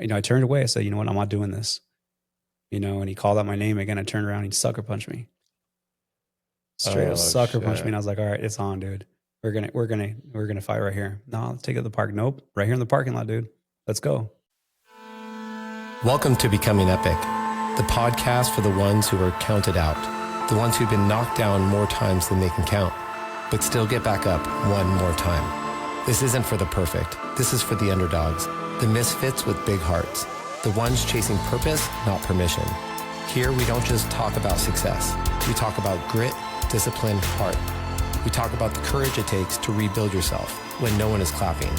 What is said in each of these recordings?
I turned away. I said, you know what? I'm not doing this. And he called out my name again. I turned around and he sucker punched me. Straight up sucker punched me. And I was like, all right, it's on, dude. We're gonna fight right here. No, let's take it to the park. Nope. Right here in the parking lot, dude. Let's go. Welcome to Becoming Epic, the podcast for the ones who were counted out, the ones who've been knocked down more times than they can count, but still get back up one more time. This isn't for the perfect. This is for the underdogs, the misfits with big hearts, the ones chasing purpose, not permission. Here, we don't just talk about success. We talk about grit, discipline, heart. We talk about the courage it takes to rebuild yourself when no one is clapping.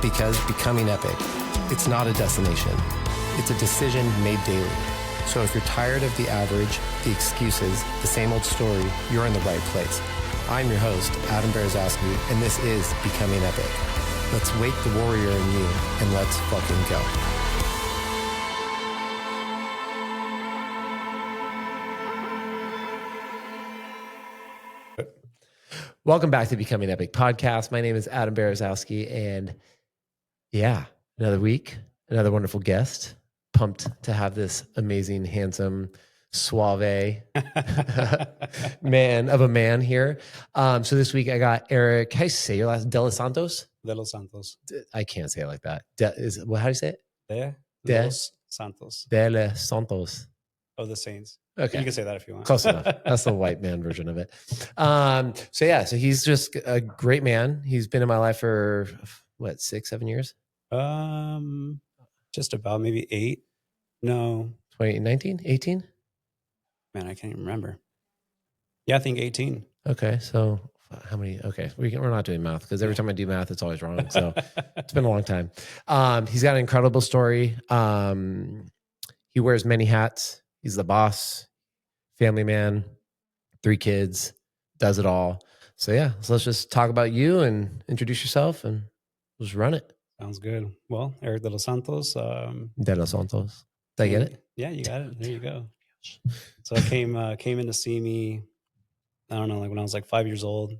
Because becoming epic, it's not a destination. It's a decision made daily. So if you're tired of the average, the excuses, the same old story, you're in the right place. I'm your host, Adam Berezowsky, and this is Becoming Epic. Let's wake the warrior in you, and let's fucking go. Welcome back to Becoming Epic podcast. My name is Adam Berezowsky, and another week, another wonderful guest. Pumped to have this amazing, handsome, suave man here. So this week I got Eric. How do you say your last? Delos Santos. Delos Santos. I can't say it like that. How do you say it? Delos Santos. Delos Santos. Of the Saints. Okay, you can say that if you want. Close enough. That's the white man version of it. So he's just a great man. He's been in my life for what, 6-7 years? Just about, maybe 8. No. 2019, 18? Man, I can't even remember. Yeah, I think 18. Okay, so how many? Okay, we're not doing math because every time I do math, it's always wrong. So it's been a long time. He's got an incredible story. He wears many hats. He's the boss, family man, 3 kids, does it all. So let's just talk about you and introduce yourself and just run it. Sounds good. Well, Eric Delos Santos. Delos Santos. Did I get it? Yeah, you got it. There you go. So I came in to see me, I don't know, like when I was like 5 years old.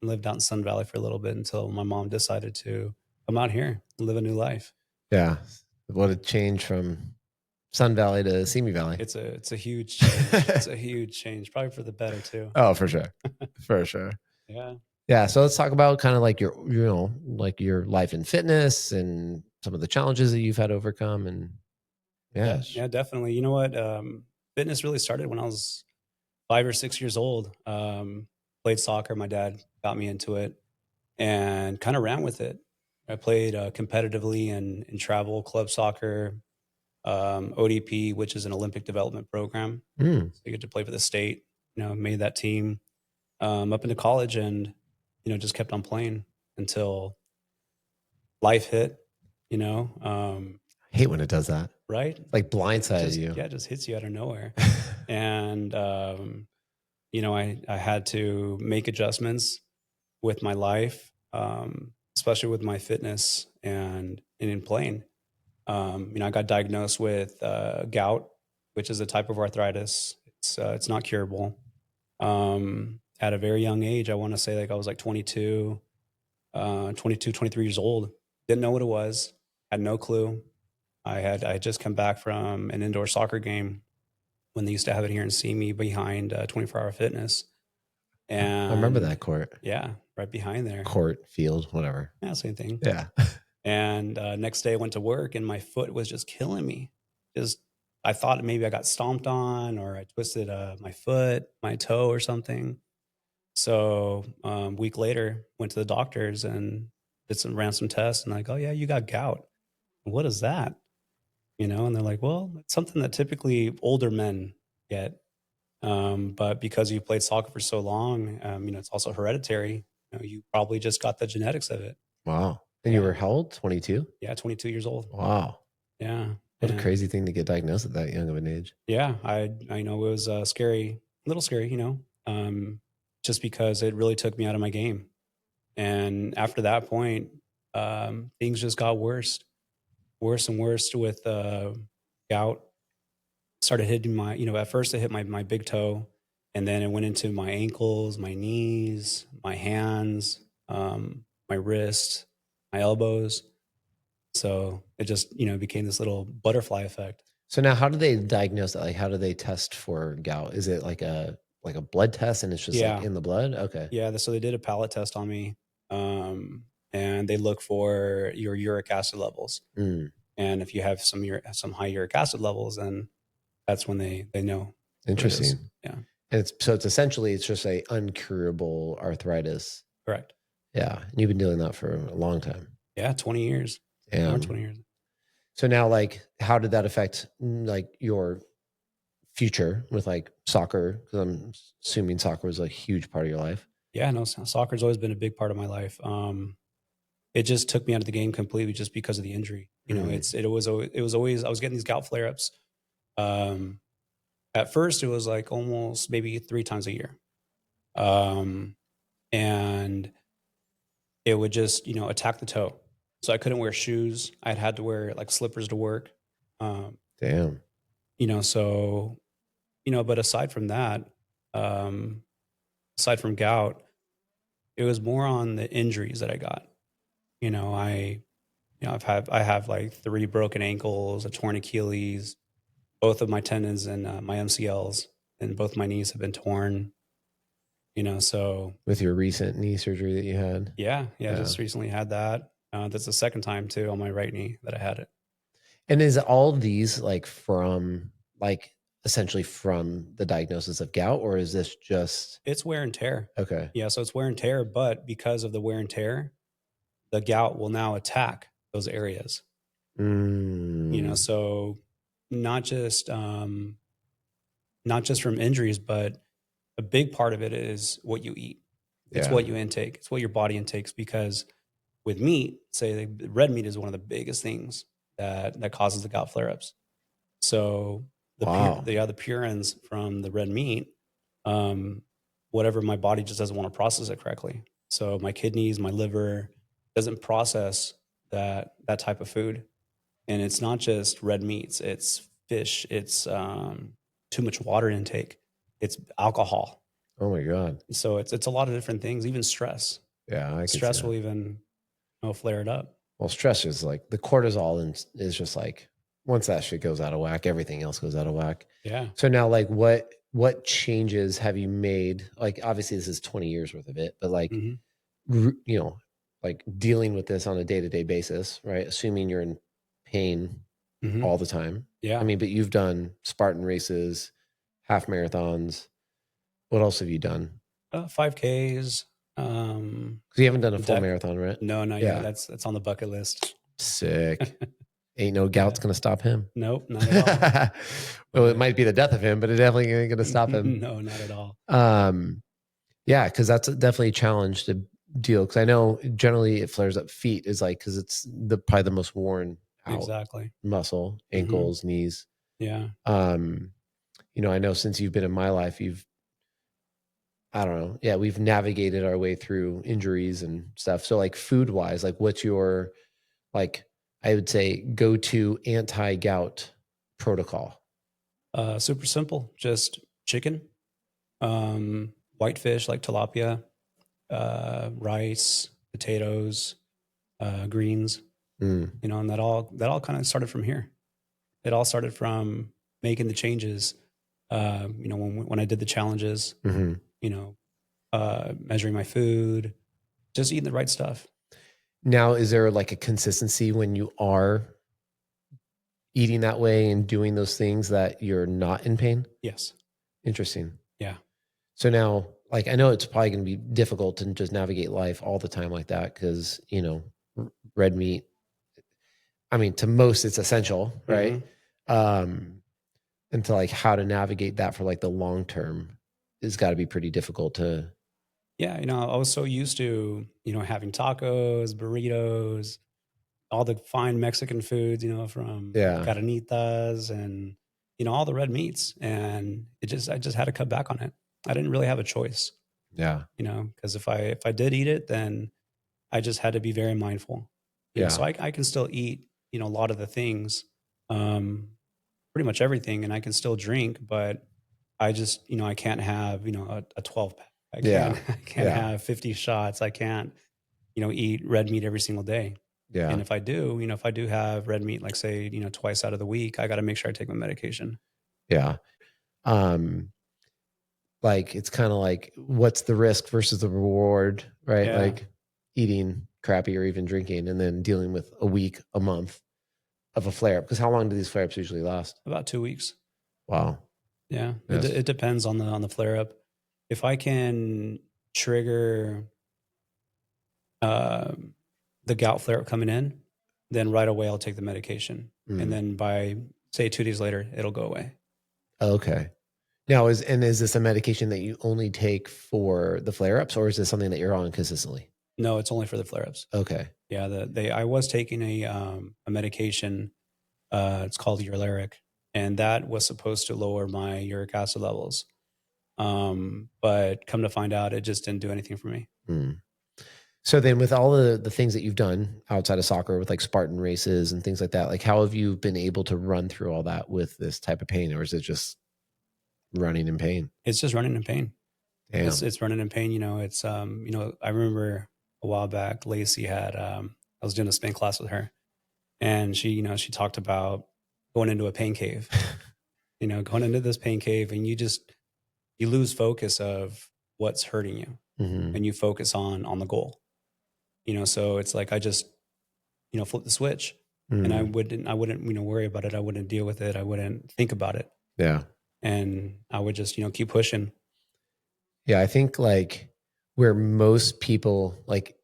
I lived out in Sun Valley for a little bit until my mom decided to come out here and live a new life. Yeah. What a change from Sun Valley to Simi Valley. It's a huge change. It's a huge change, probably for the better too. Oh, for sure. For sure. Yeah. Yeah. So let's talk about kind of like your life in fitness and some of the challenges that you've had to overcome. And yeah, definitely. You know what? Fitness really started when I was 5 or 6 years old. Played soccer. My dad got me into it and kind of ran with it. I played competitively in travel, club soccer, ODP, which is an Olympic development program. So you get to play for the state. Made that team up into college, and just kept on playing until life hit. I hate when it does that. Right? Like blindsides you. Yeah, it just hits you out of nowhere. And I had to make adjustments with my life, especially with my fitness and in playing. I got diagnosed with gout, which is a type of arthritis. It's not curable. At a very young age, I want to say like I was like 23 years old. Didn't know what it was. Had no clue. I had just come back from an indoor soccer game when they used to have it here in Simi behind 24-Hour Fitness. And I remember that court. Yeah, right behind there. Court, field, whatever. Yeah, same thing. Yeah. And next day I went to work and my foot was just killing me. I thought maybe I got stomped on or I twisted my foot, my toe or something. So a week later, went to the doctors and ran some tests and like, oh yeah, you got gout. What is that? And they're like, well, it's something that typically older men get. But because you played soccer for so long, it's also hereditary. You probably just got the genetics of it. Wow. And you were how old? 22? Yeah, 22 years old. Wow. Yeah. What a crazy thing to get diagnosed at that young of an age. Yeah, I know it was scary, a little scary, just because it really took me out of my game. And after that point, things just got worse and worse with gout. Started hitting my, at first it hit my big toe, and then it went into my ankles, my knees, my hands, my wrist, my elbows. So it just, became this little butterfly effect. So now how do they diagnose that? Like, how do they test for gout? Is it like a blood test and it's just like Yeah. in the blood? Okay. Yeah. So they did a palate test on me. And they look for your uric acid levels. Mm, And if you have some high uric acid levels, then that's when they know what it is. interesting. Yeah. And it's essentially it's just a uncurable arthritis. Correct. Yeah. And you've been doing that for a long time. Yeah. 20 years. More than 20 years. So now, like, how did that affect like your future with like soccer? Because I'm assuming soccer was a huge part of your life. Yeah. No, soccer's always been a big part of my life. It just took me out of the game completely just because of the injury. It was always I was getting these gout flare ups. Um, at first, it was like almost maybe 3 times a year, and it would just attack the toe. So I couldn't wear shoes. I'd had to wear like slippers to work. Um, Damn. so but aside from that, um, aside from gout, it was more on the injuries that I got. I I have like 3 broken ankles, a torn Achilles, both of my tendons and my MCLs, and both my knees have been torn. So With your recent knee surgery that you had. yeah, I Yeah. just recently had that. That's the second time too on my right knee that I had it. And is all these like from like essentially from the diagnosis of gout, or is this just It's wear and tear. okay? Yeah, so it's wear and tear, but because of the wear and tear, the gout will now attack those areas. Mm, So not just not just from injuries, but a big part of it is what you eat. It's yeah. what you intake. It's what your body intakes. Because with meat, say the red meat is one of the biggest things that causes the gout flare ups. So Wow. the purines from the red meat, um, whatever my body just doesn't want to process it correctly. So my kidneys, my liver doesn't process that type of food. And it's not just red meats, it's fish, it's too much water intake, it's alcohol. Oh my God. So it's a lot of different things, even stress. Yeah, I can see Stress that. will even flare it up. Well, stress is like the cortisol is just like once that shit goes out of whack, everything else goes out of whack. Yeah. So now, like, what changes have you made? Like, obviously, this is 20 years worth of it, but like, Mm-hmm. like dealing with this on a day to day basis, right? Assuming you're in pain Mm-hmm. all the time. Yeah. I mean, but you've done Spartan races, half marathons. What else have you done? 5Ks. Because you haven't done a full marathon, right? No, not Yeah. yet. That's on the bucket list. Sick. Ain't no gout's gonna stop him. Nope, not at all. Well, it might be the death of him, but it definitely ain't gonna stop him. No, not at all. Yeah, because that's definitely a challenge to deal. Because I know generally it flares up feet is like because it's probably the most worn out Exactly. muscle, ankles, knees. Yeah. I know since you've been in my life, I don't know. Yeah, we've navigated our way through injuries and stuff. So like food wise, like what's your like I would say go to anti-gout protocol? Super simple. Just chicken, white fish like tilapia, rice, potatoes, greens. And that all kind of started from here. It all started from making the changes. When I did the challenges, measuring my food, just eating the right stuff. Now, is there like a consistency when you are eating that way and doing those things that you're not in pain? Yes. Interesting. Yeah. So now, like, I know it's probably going to be difficult to just navigate life all the time like that because, red meat, I mean, to most it's essential, right? And to like how to navigate that for like the long term has got to be pretty difficult to. Yeah. I was so used to, having tacos, burritos, all the fine Mexican foods, from carnitas and, all the red meats. And I just had to cut back on it. I didn't really have a choice. Yeah. Because if I did eat it, then I just had to be very mindful. So I can still eat, a lot of the things, pretty much everything, and I can still drink, but I just, I can't have, a 12 pack. I can't have 50 shots. I can't, eat red meat every single day. Yeah. And if I do, if I do have red meat, like say, twice out of the week, I got to make sure I take my medication. Yeah. Um, like it's kind of like what's the risk versus the reward, right? Yeah. Like eating crappy or even drinking and then dealing with a week, a month of a flare up. Because how long do these flare ups usually last? About 2 weeks. Wow. Yeah. Yes. It depends on the flare up. If I can trigger um, the gout flare up coming in, then right away I'll take the medication. And then by say 2 days later, it'll go away. Okay. Now is this a medication that you only take for the flare ups, or is this something that you're on consistently? No, it's only for the flare ups. Okay. Yeah. I was taking a medication. It's called Urlaric, and that was supposed to lower my uric acid levels. But come to find out, it just didn't do anything for me. So then with all the things that you've done outside of soccer with like Spartan races and things like that, like how have you been able to run through all that with this type of pain, or is it just running in pain? It's just running in pain. Damn. It's running in pain. It's, I remember a while back, Lacey had, I was doing a spin class with her, and she talked about going into a pain cave, going into this pain cave, and you lose focus of what's hurting you, and you focus on the goal, so it's like, I just, flip the switch, and I wouldn't, worry about it. I wouldn't deal with it. I wouldn't think about it. Yeah. And I would just, keep pushing. Yeah. I think like where most people, like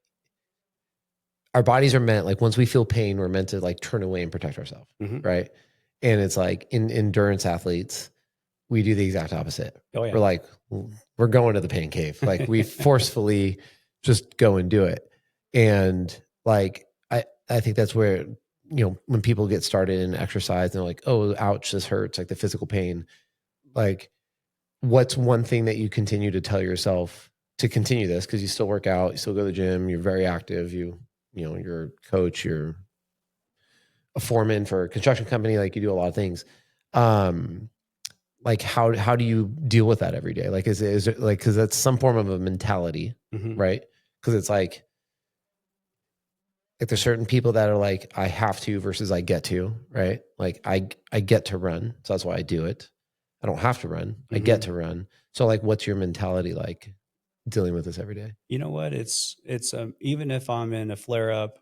our bodies are meant, like once we feel pain, we're meant to like turn away and protect ourselves. Right. And it's like in endurance athletes, we do the exact opposite. Oh, yeah. We're like, we're going to the pain cave. Like we forcefully just go and do it. And like, I think that's where, when people get started in exercise and they're like, oh, ouch, this hurts, like the physical pain, like what's one thing that you continue to tell yourself to continue this? Cause you still work out, you still go to the gym, you're very active, you're a coach, you're a foreman for a construction company, like you do a lot of things. Like how do you deal with that every day? Like, is it like, cause that's some form of a mentality, right? Cause it's like there's certain people that are like, I have to versus I get to, right? Like I get to run. So that's why I do it. I don't have to run. I get to run. So like, what's your mentality like dealing with this every day? You know what? It's even if I'm in a flare up,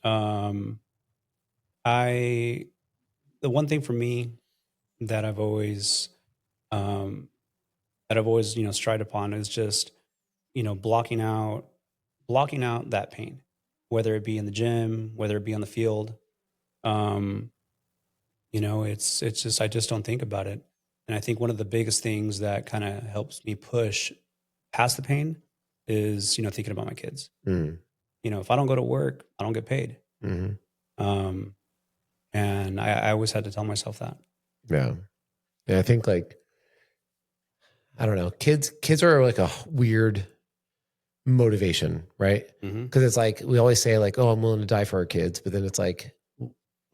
the one thing for me that I've always, strived upon is just, blocking out that pain, whether it be in the gym, whether it be on the field. It's just, I just don't think about it. And I think one of the biggest things that kind of helps me push past the pain is, thinking about my kids. If I don't go to work, I don't get paid. And I always had to tell myself that. Yeah. And I think like, I don't know, kids are like a weird motivation, right? Because it's like, we always say like, oh, I'm willing to die for our kids. But then it's like,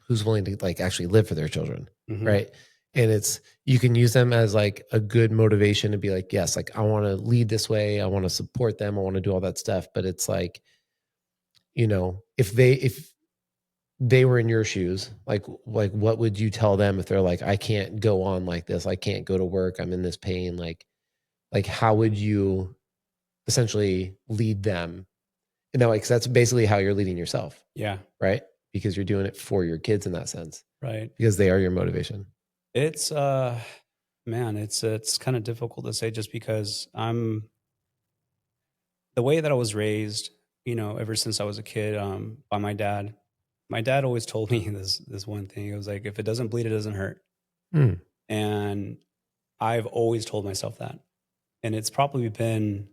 who's willing to like actually live for their children, right? And it's, you can use them as like a good motivation to be like, yes, like I want to lead this way. I want to support them. I want to do all that stuff. But it's like, if they were in your shoes, like what would you tell them if they're like, I can't go on like this. I can't go to work. I'm in this pain. Like how would you essentially lead them? And that, like, that's basically how you're leading yourself. Yeah. Right. Because you're doing it for your kids in that sense. Right. Because they are your motivation. It's, man, it's kind of difficult to say just because the way that I was raised, ever since I was a kid, by my dad. My dad always told me this one thing. It was like, if it doesn't bleed, it doesn't hurt. And I've always told myself that. And it's probably been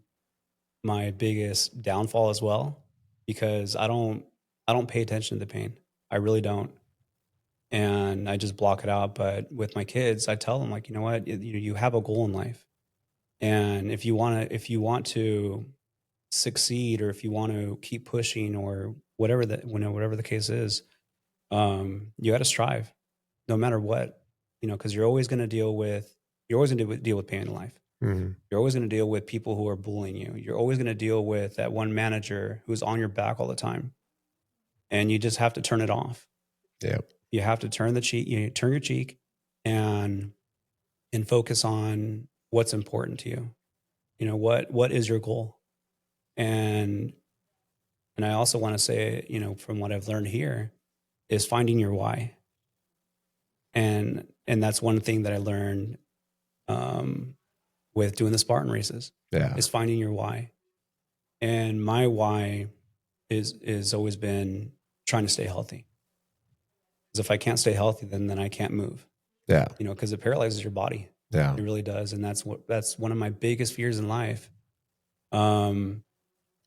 my biggest downfall as well, because I don't pay attention to the pain. I really don't. And I just block it out. But with my kids, I tell them like, you know what, you have a goal in life. And if you want to succeed, or if you want to keep pushing, or whatever the case is, you got to strive no matter what, because you're always going to deal with pain in life. You're always going to deal with people who are bullying you. You're always going to deal with that one manager who's on your back all the time. and you just have to turn it off. Yeah. You have to turn your cheek and focus on what's important to you. You know, what is your goal? And I also want to say, you know, from what I've learned here is finding your why. And that's one thing that I learned with doing the Spartan races. Yeah. Is finding your why. And my why is always been trying to stay healthy. Because if I can't stay healthy, then I can't move. Yeah. You know, because it paralyzes your body. Yeah. It really does. And that's one of my biggest fears in life.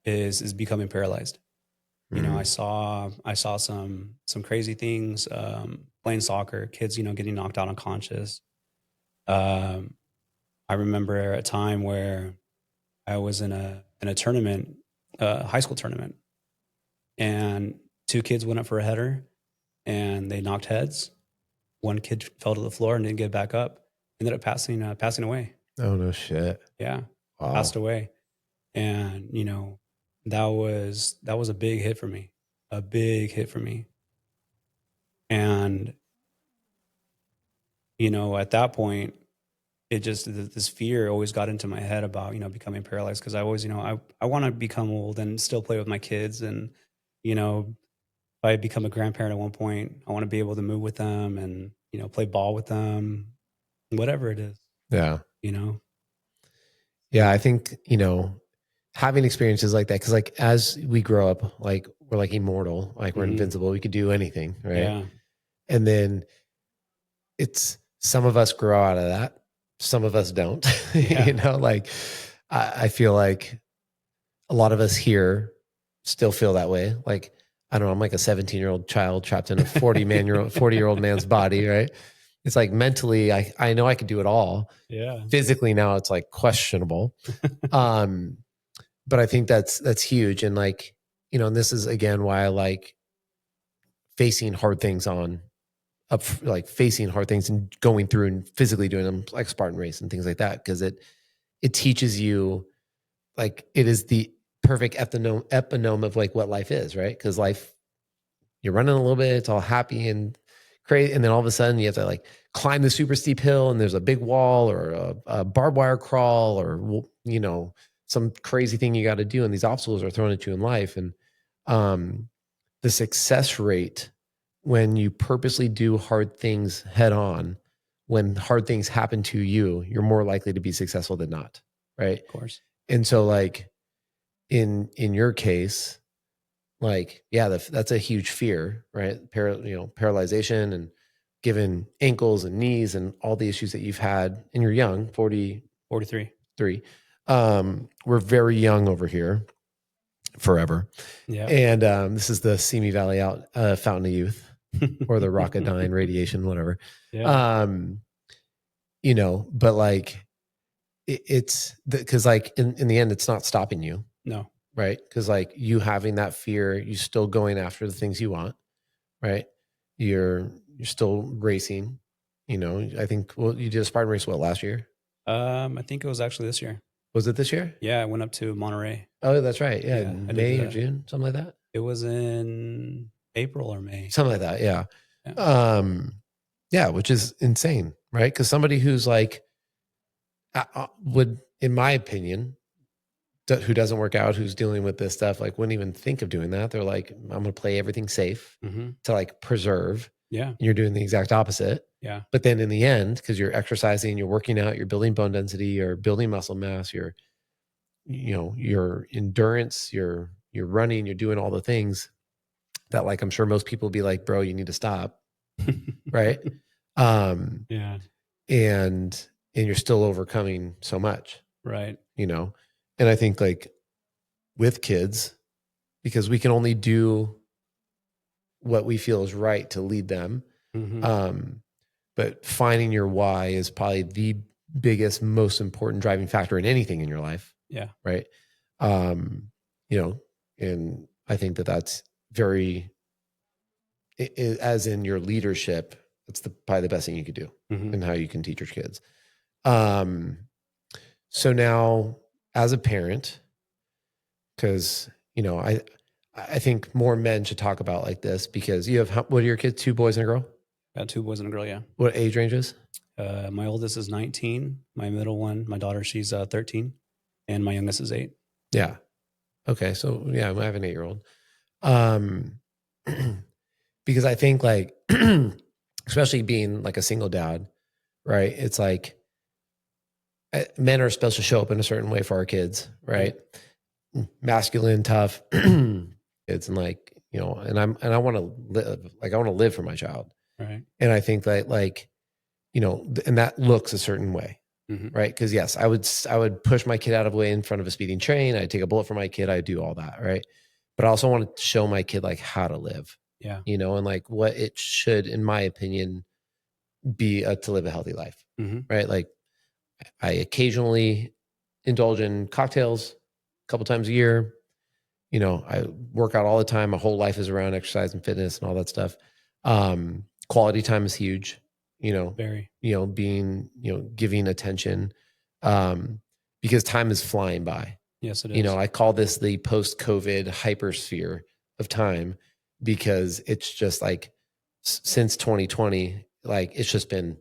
Is becoming paralyzed. You know, I saw some crazy things, playing soccer, kids, you know, getting knocked out unconscious. I remember a time where I was in a tournament, high school tournament, and two kids went up for a header and they knocked heads. One kid fell to the floor and didn't get back up. Ended up passing away. Oh, no shit. Yeah. Wow. Passed away. And, you know, that was a big hit for me. A big hit for me. And, you know, at that point, it just, this fear always got into my head about, you know, becoming paralyzed. Cause I always, you know, I want to become old and still play with my kids. And, you know, if I become a grandparent at one point, I want to be able to move with them and, you know, play ball with them, whatever it is, Yeah. you know? Yeah. I think, you know, having experiences like that, because like as we grow up, like we're like immortal, like we're invincible, we could do anything, right? Yeah. And then it's some of us grow out of that, some of us don't. Yeah. You know, like I feel like a lot of us here still feel that way. Like I don't know, I'm like a 17-year-old child trapped in a 40-year-old man's body, right? It's like mentally, I know I could do it all. Yeah. Physically now it's like questionable. But I think that's huge. And like, you know, and this is again why I like facing hard things like facing hard things and going through and physically doing them like Spartan race and things like that. Cause it teaches you, like, it is the perfect epitome of like what life is, right? Cause life, you're running a little bit, it's all happy and crazy. And then all of a sudden you have to like climb the super steep hill and there's a big wall or a barbed wire crawl or, you know, some crazy thing you got to do. And these obstacles are thrown at you in life. And the success rate when you purposely do hard things head on, when hard things happen to you, you're more likely to be successful than not. Right. Of course. And so like in your case, like, yeah, that's a huge fear, right? Paralyzation and given ankles and knees and all the issues that you've had, and you're young, 43. We're very young over here, forever. Yeah. And this is the Simi Valley out Fountain of Youth or the Rocketdyne radiation, whatever. Yeah. You know, but like it's because like in the end, it's not stopping you. No. Right. Because like you having that fear, you're still going after the things you want. Right. You're still racing. You know, I think, well, you did a Spartan race, what, last year? I think it was actually this year. Was it this year? Yeah, I went up to Monterey. Oh, that's right. Yeah, Yeah, I did May or that. June, something like that. It was in April or May. Something like that. Yeah. Yeah. Yeah, which is insane, right? Because somebody who's like would, in my opinion, who doesn't work out, who's dealing with this stuff, like wouldn't even think of doing that. They're like, I'm going to play everything safe to like preserve. Yeah. And you're doing the exact opposite. Yeah. But then in the end, because you're exercising, you're working out, you're building bone density, you're building muscle mass, you're, you know, your endurance, you're running, you're doing all the things that, like, I'm sure most people will be like, bro, you need to stop. Right. Yeah. And you're still overcoming so much. Right. You know, and I think like with kids, because we can only do what we feel is right to lead them. But finding your why is probably the biggest, most important driving factor in anything in your life. Yeah. Right. You know, and I think that that's very, as in your leadership, it's probably the best thing you could do and how you can teach your kids. So now as a parent, because, you know, I think more men should talk about like this, because you have, what are your kids? 2 boys and a girl? Got 2 boys and a girl, yeah. What age ranges? My oldest is 19. My middle one, my daughter, she's 13. And my youngest is 8. Yeah. Okay. So yeah, I have an 8-year-old. Um, because I think like, especially being like a single dad, right? It's like men are supposed to show up in a certain way for our kids, right? Masculine, tough kids, and like, you know, and I want to live, like I want to live for my child. Right. And I think that like, you know, and that looks a certain way. Mm-hmm. Right. Cause yes, I would push my kid out of the way in front of a speeding train. I'd take a bullet for my kid. I'd do all that. Right. But I also want to show my kid like how to live, Yeah. you know, and like what it should, in my opinion, be to live a healthy life. Mm-hmm. Right. Like I occasionally indulge in cocktails a couple times a year. You know, I work out all the time. My whole life is around exercise and fitness and all that stuff. Quality time is huge, you know, Very. you know, being, you know, giving attention, because time is flying by. Yes, it is. You know, I call this the post-COVID hypersphere of time, because it's just like since 2020, like it's just been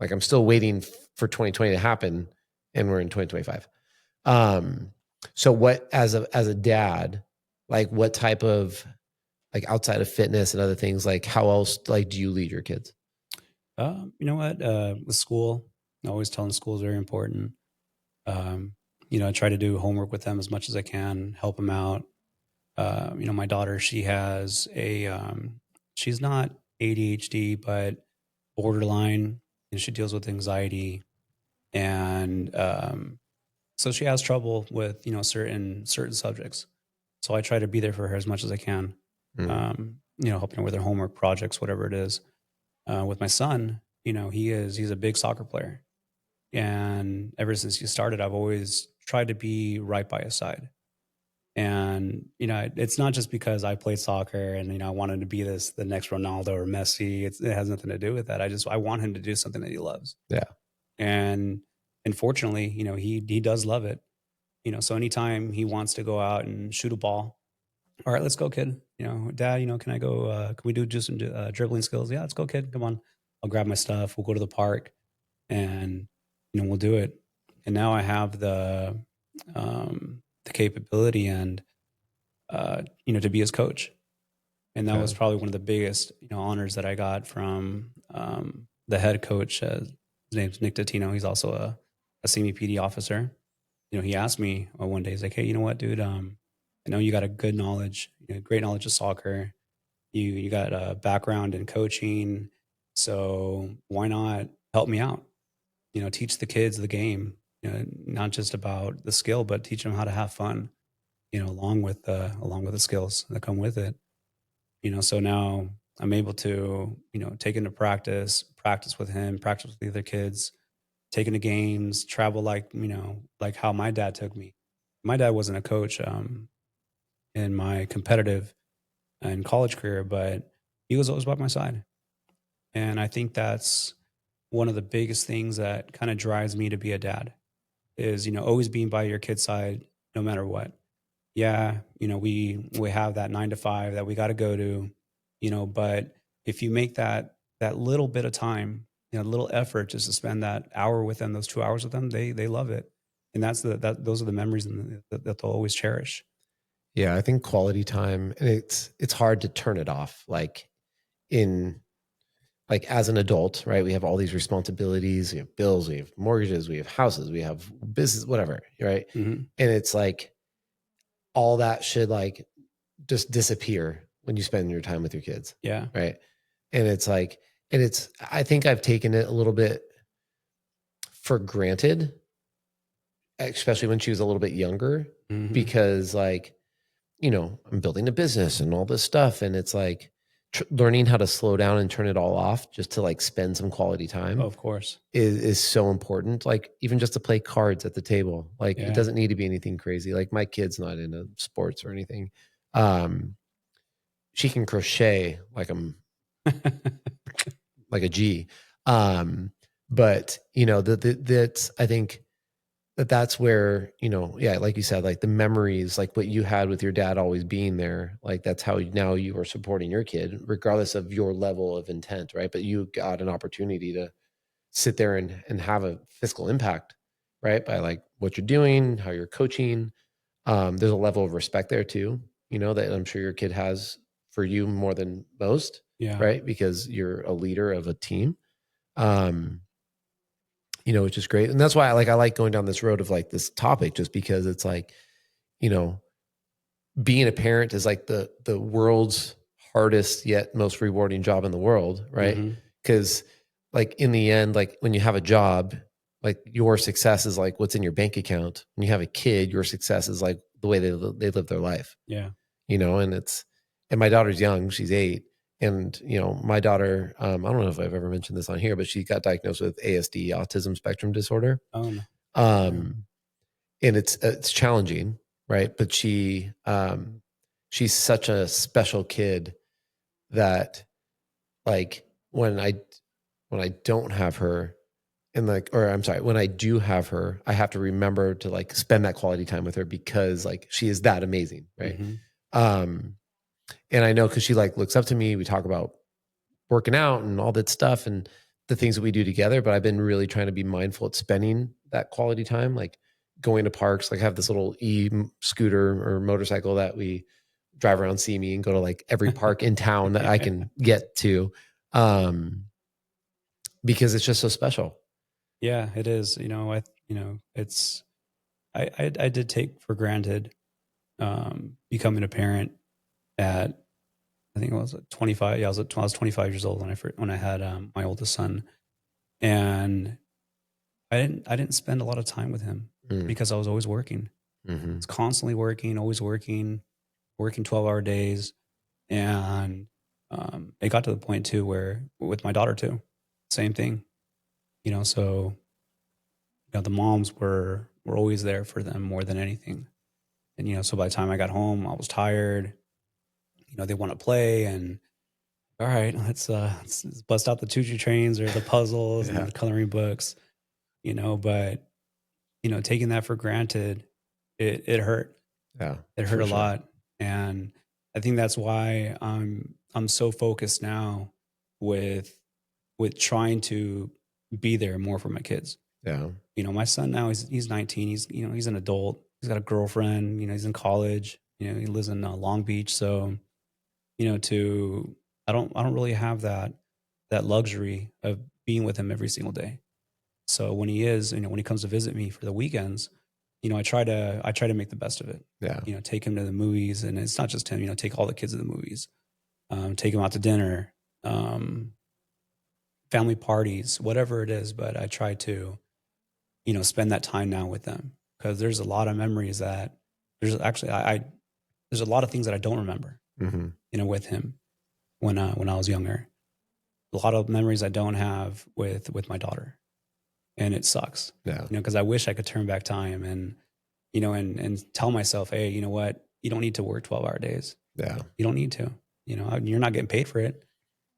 like, I'm still waiting for 2020 to happen and we're in 2025. So what, as a dad, like what type of, like outside of fitness and other things, like how else like do you lead your kids? You know what? With school, I always tell them school is very important. You know, I try to do homework with them as much as I can, help them out. You know, my daughter, she has she's not ADHD, but borderline, and she deals with anxiety. And so she has trouble with, you know, certain subjects. So I try to be there for her as much as I can. You know, helping her with her homework projects, whatever it is. With my son, you know, he's a big soccer player. And ever since he started, I've always tried to be right by his side. And, you know, it's not just because I played soccer and, you know, I wanted to be the next Ronaldo or Messi. It has nothing to do with that. I want him to do something that he loves. Yeah. And fortunately, you know, he does love it. You know, so anytime he wants to go out and shoot a ball, all right, let's go, kid. You know, dad, you know, can I go, can we do some dribbling skills? Yeah, let's go, kid. Come on. I'll grab my stuff. We'll go to the park and, you know, we'll do it. And now I have the capability and, you know, to be his coach. And that was probably one of the biggest, you know, honors that I got from the head coach. His name's Nick Totino. He's also a CMPD officer. You know, he asked me one day, he's like, hey, you know what, dude? I know you got a good knowledge, you know, great knowledge of soccer. You got a background in coaching. So why not help me out? You know, teach the kids the game, you know, not just about the skill, but teach them how to have fun, you know, along with the skills that come with it. You know, so now I'm able to, you know, take into practice with him, practice with the other kids, take into games, travel like, you know, like how my dad took me. My dad wasn't a coach in my competitive and college career, but he was always by my side. And I think that's one of the biggest things that kind of drives me to be a dad is, you know, always being by your kid's side no matter what. Yeah, you know, we have that 9 to 5 that we got to go to, you know, but if you make that little bit of time, you know, little effort just to spend that hour with them, those 2 hours with them, they love it. And those are the memories that they'll always cherish. Yeah. I think quality time, and it's hard to turn it off. Like in, like as an adult, right? We have all these responsibilities, we have bills, we have mortgages, we have houses, we have business, whatever. Right. Mm-hmm. And it's like, all that should like just disappear when you spend your time with your kids. Yeah. Right. And it's like, and it's, I think I've taken it a little bit for granted, especially when she was a little bit younger, Mm-hmm. because like, you know, I'm building a business and all this stuff. And it's like learning how to slow down and turn it all off just to like spend some quality time Oh, of course. is so important. Like even just to play cards at the table, like it doesn't need to be anything crazy. Like my kid's not into sports or anything. She can crochet like I'm like a G. But you know, that's, I think that's where, yeah, like you said, like the memories, like what you had with your dad always being there, like that's how now you are supporting your kid, regardless of your level of intent, right? But you got an opportunity to sit there and have a fiscal impact, right? By like what you're doing, how you're coaching. There's a level of respect there too, that I'm sure your kid has for you more than most, Yeah. right? Because you're a leader of a team. Which is great. And that's why I like going down this road of like this topic, just because it's like, you know, being a parent is like the world's hardest yet most rewarding job in the world, right? Mm-hmm. Because like in the end, like when you have a job, like your success is like what's in your bank account. When you have a kid, your success is like the way they live their life. Yeah. And my daughter's young, she's 8. And, my daughter, I don't know if I've ever mentioned this on here, but she got diagnosed with ASD, autism spectrum disorder. Oh no. Yeah. And it's challenging, right? But she's such a special kid that like when I don't have her, and like, or I'm sorry, when I do have her, I have to remember to like spend that quality time with her because like she is that amazing, right? Mm-hmm. And I know because she like looks up to me. We talk about working out and all that stuff and the things that we do together. But I've been really trying to be mindful at spending that quality time, like going to parks. Like I have this little scooter or motorcycle that we drive around, see me, and go to like every park in town that I can get to, because it's just so special. Yeah, it is. It's I did take for granted becoming a parent at, I think it was 25. Yeah, I was 25 years old when I had my oldest son, and I didn't spend a lot of time with him because I was always working. Mm-hmm. It's constantly working, always working 12-hour days, and it got to the point too where with my daughter too, same thing. So the moms were always there for them more than anything, and so by the time I got home, I was tired. They want to play, and all right, let's bust out the choo-choo trains or the puzzles and the coloring books, but taking that for granted, it hurt. Yeah, It hurt a lot. And I think that's why I'm so focused now with trying to be there more for my kids. Yeah. My son now he's 19. He's an adult. He's got a girlfriend. He's in college. He lives in Long Beach. So I don't really have that luxury of being with him every single day. So when when he comes to visit me for the weekends, I try to make the best of it. Yeah. Take him to the movies, and it's not just him. Take all the kids to the movies, take him out to dinner, family parties, whatever it is. But I try to, spend that time now with them, because there's a lot of memories that there's actually there's a lot of things that I don't remember, with him when I was younger. A lot of memories I don't have with my daughter, and it sucks. Yeah. Because I wish I could turn back time and and tell myself, hey, you know what? You don't need to work 12-hour days. Yeah. You don't need to. You're not getting paid for it.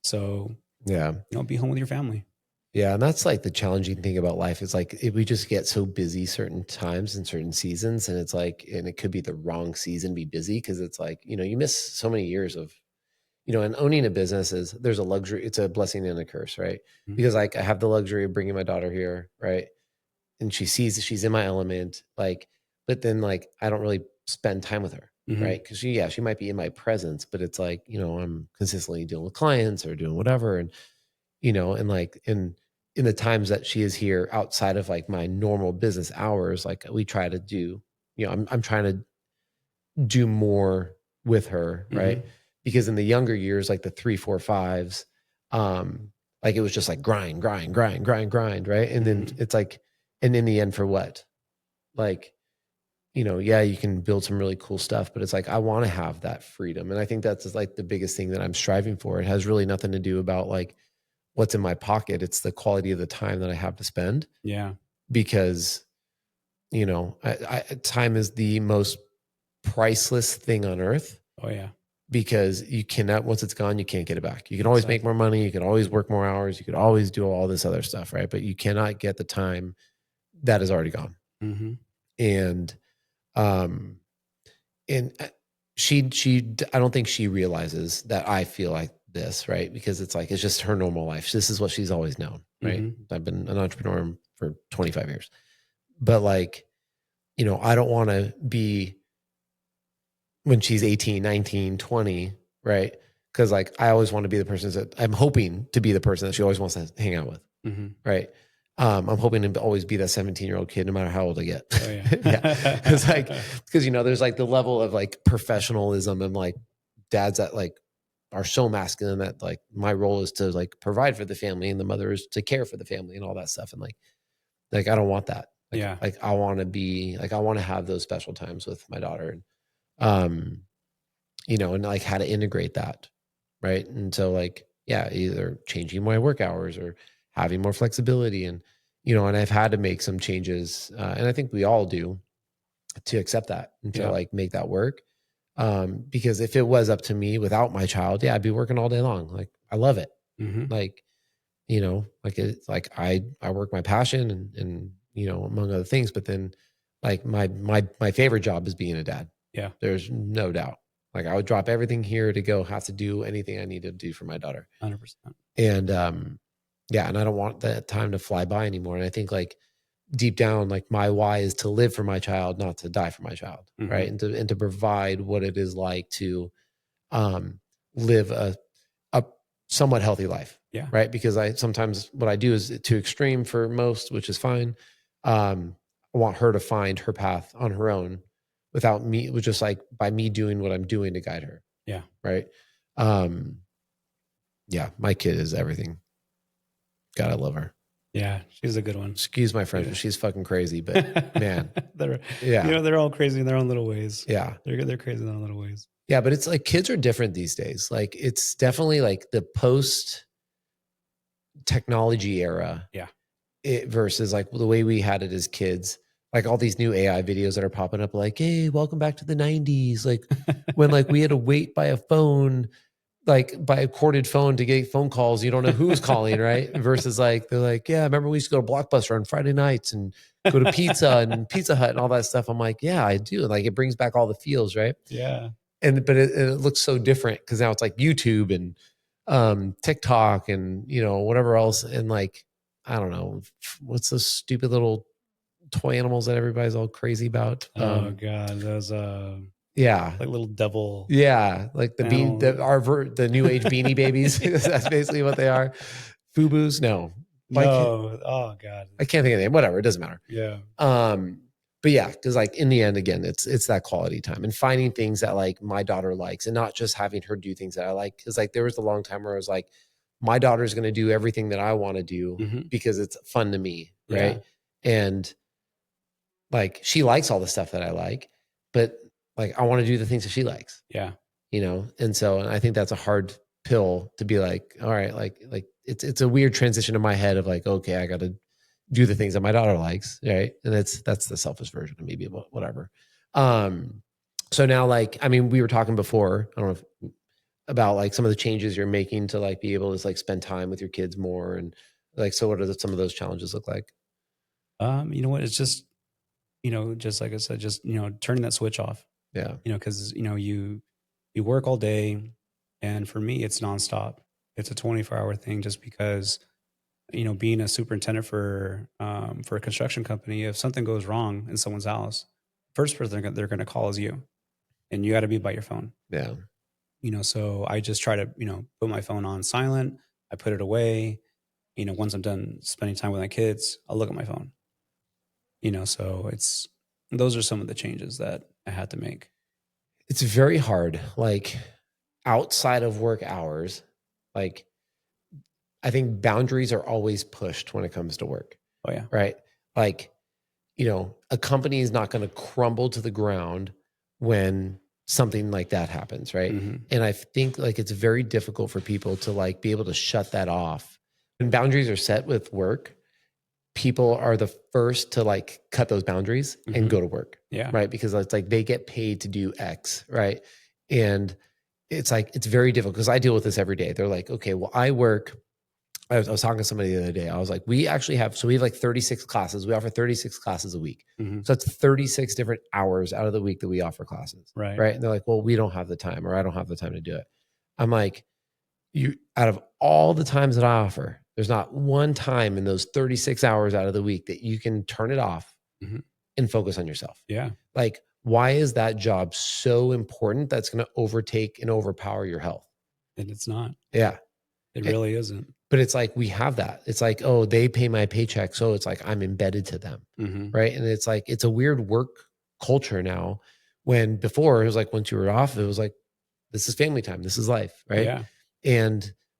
So, yeah, be home with your family. Yeah. And that's like the challenging thing about life is like, we just get so busy certain times and certain seasons. And it's like, and it could be the wrong season to be busy. Cause it's like, you miss so many years of, and owning a business there's a luxury. It's a blessing and a curse, right? Mm-hmm. Because like I have the luxury of bringing my daughter here. Right. And she sees that she's in my element, like, but then like, I don't really spend time with her. Right. Cause she might be in my presence, but it's like, I'm consistently dealing with clients or doing whatever. And, and like, in the times that she is here outside of like my normal business hours, like we try to do, I'm trying to do more with her. Right. Because in the younger years, like the 3, 4, 5s, like it was just like grind. Right. And then it's like, and in the end for what? Like, yeah, you can build some really cool stuff, but it's like, I want to have that freedom. And I think that's like the biggest thing that I'm striving for. It has really nothing to do about like what's in my pocket. It's the quality of the time that I have to spend. Yeah. Because, time is the most priceless thing on earth. Oh yeah. Because you cannot, once it's gone, you can't get it back. You can always make more money. You can always work more hours. You could always do all this other stuff. Right. But you cannot get the time that is already gone. And, um, and I don't think she realizes that I feel like this, right? Because it's like, it's just her normal life. This is what she's always known, right? I've been an entrepreneur for 25 years, but like, I don't want to be when she's 18, 19, 20, right? Because like, I always want to be the person that I'm hoping to be the person that she always wants to hang out with. Right. I'm hoping to always be that 17-year-old kid, no matter how old I get. Oh, yeah. Yeah. Because there's like the level of like professionalism and like dads that like are so masculine that like my role is to like provide for the family and the mother is to care for the family and all that stuff. And like I don't want that. Like I want to be like, I want to have those special times with my daughter. And, and like how to integrate that. Right. And so like, yeah, either changing my work hours or having more flexibility and, and I've had to make some changes. And I think we all do to accept that and to like make that work. Because if it was up to me without my child, I'd be working all day long. Like I love it. Like, like it's like I work my passion and, among other things, but then like my favorite job is being a dad. Yeah. There's no doubt. Like I would drop everything here to go have to do anything I need to do for my daughter. 100%. And, and I don't want that time to fly by anymore. And I think like deep down, like my why is to live for my child, not to die for my child. Right. And to provide what it is like to, live a somewhat healthy life. Yeah. Right. Because sometimes what I do is too extreme for most, which is fine. I want her to find her path on her own without me, with just like by me doing what I'm doing to guide her. Yeah. Right. My kid is everything. God, I love her. Yeah. She's a good one. Excuse my French, but she's fucking crazy, but man, they're all crazy in their own little ways. Yeah. They're crazy in their own little ways. Yeah. But it's like kids are different these days. Like it's definitely like the post technology era. Yeah. Versus like the way we had it as kids, like all these new AI videos that are popping up, like, hey, welcome back to the 90s. Like when like we had to wait by a phone, like by a corded phone to get phone calls. You don't know who's calling, right? Versus like, they're like, yeah, remember we used to go to Blockbuster on Friday nights and go to pizza and Pizza Hut and all that stuff. I'm like, yeah, I do. Like it brings back all the feels, right? Yeah. But it looks so different because now it's like YouTube and TikTok and, whatever else. And like, I don't know, what's those stupid little toy animals that everybody's all crazy about? Oh God, those like little devil. Yeah, like the new age Beanie Babies. That's basically what they are. Fubu's, no. Oh God, I can't think of the name. Whatever, it doesn't matter. Yeah. But yeah, because like in the end, again, it's that quality time and finding things that like my daughter likes and not just having her do things that I like. Because like there was a long time where I was like, my daughter's going to do everything that I want to do because it's fun to me. Right. Yeah. And like, she likes all the stuff that I like, but like, I want to do the things that she likes. Yeah. And so, and I think that's a hard pill to be like, all right, like it's a weird transition in my head of like, okay, I got to do the things that my daughter likes. Right. And that's the selfish version of me, but whatever. So now like, I mean, we were talking before, I don't know if, about like some of the changes you're making to like be able to like spend time with your kids more. And like, so what are some of those challenges look like? You know what? It's just, just like I said, just, turning that switch off. Yeah. Cause you work all day and for me, it's nonstop. It's a 24-hour thing just because, being a superintendent for a construction company, if something goes wrong in someone's house, first person they're going to call is you and you got to be by your phone. Yeah. So I just try to, put my phone on silent. I put it away. Once I'm done spending time with my kids, I'll look at my phone. So those are some of the changes that I had to make. It's very hard. Like outside of work hours, like I think boundaries are always pushed when it comes to work. Oh yeah. Right. Like, a company is not going to crumble to the ground when something like that happens. Right. And I think like it's very difficult for people to like be able to shut that off. When boundaries are set with work, people are the first to like cut those boundaries and go to work. Yeah. Right. Because it's like they get paid to do X. Right. And it's like, it's very difficult because I deal with this every day. They're like, okay, well, I work I was talking to somebody the other day. I was like, we have like 36 classes. We offer 36 classes a week. Mm-hmm. So it's 36 different hours out of the week that we offer classes. Right. Right. And they're like, well, we don't have the time, or I don't have the time to do it. I'm like, out of all the times that I offer, there's not one time in those 36 hours out of the week that you can turn it off Mm-hmm. and focus on yourself. Yeah. Like, why is that job so important that's going to overtake and overpower your health? And it's not. Yeah. It really isn't. But it's like, we have that. It's like, oh, they pay my paycheck. So it's like, I'm embedded to them. Mm-hmm. Right. And it's like, it's a weird work culture now, when before it was like, once you were off, it was like, this is family time. This is life. Right. Yeah.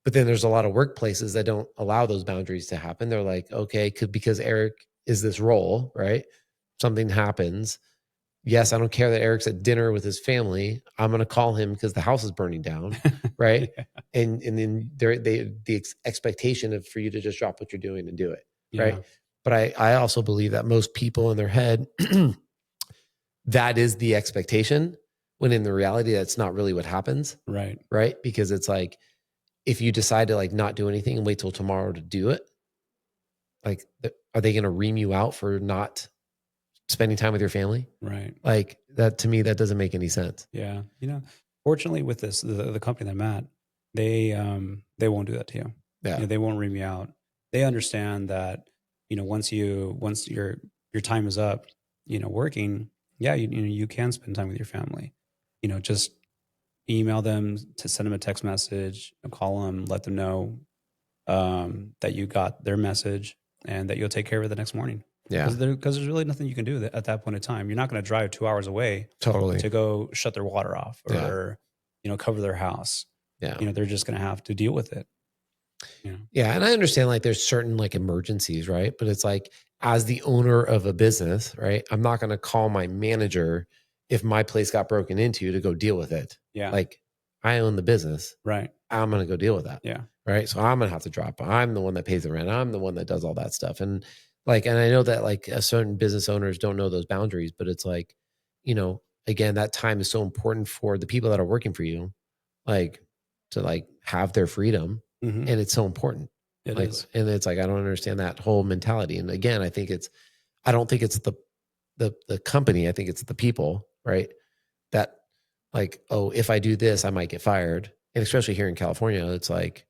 But then there's a lot of workplaces that don't allow those boundaries to happen. They're like, okay, because Eric is this role, right? Something happens. Yes, I don't care that Eric's at dinner with his family. I'm going to call him because the house is burning down, right? Yeah. And then the expectation of for you to just drop what you're doing and do it, right? But I also believe that most people in their head, that is the expectation, when in the reality, that's not really what happens, Right. right? Because it's like, if you decide to like not do anything and wait till tomorrow to do it, like, are they going to ream you out for not spending time with your family? Right. Like, that, to me, that doesn't make any sense. Yeah. Fortunately with this, the company that I'm at, they won't do that to you. Yeah. They won't ream you out. They understand that, once your time is up, working, yeah, you can spend time with your family. Just email them, to send them a text message, call them, let them know that you got their message and that you'll take care of it the next morning. Yeah. Because there's really nothing you can do at that point in time. You're not going to drive 2 hours away Totally to go shut their water off or, cover their house. Yeah. They're just going to have to deal with it. Yeah. And I understand like there's certain like emergencies, right? But it's like, as the owner of a business, right? I'm not going to call my manager if my place got broken into to go deal with it. Yeah. Like, I own the business. Right. I'm going to go deal with that. Yeah. Right. So I'm going to have to drop. I'm the one that pays the rent. I'm the one that does all that stuff. And I know that like certain business owners don't know those boundaries, but it's like, again, that time is so important for the people that are working for you, like, to like have their freedom. Mm-hmm. And it's so important. It like, is. And it's like, I don't understand that whole mentality. And again, I don't think it's the company. I think it's the people, right? That like, oh, if I do this, I might get fired. And especially here in California, it's like,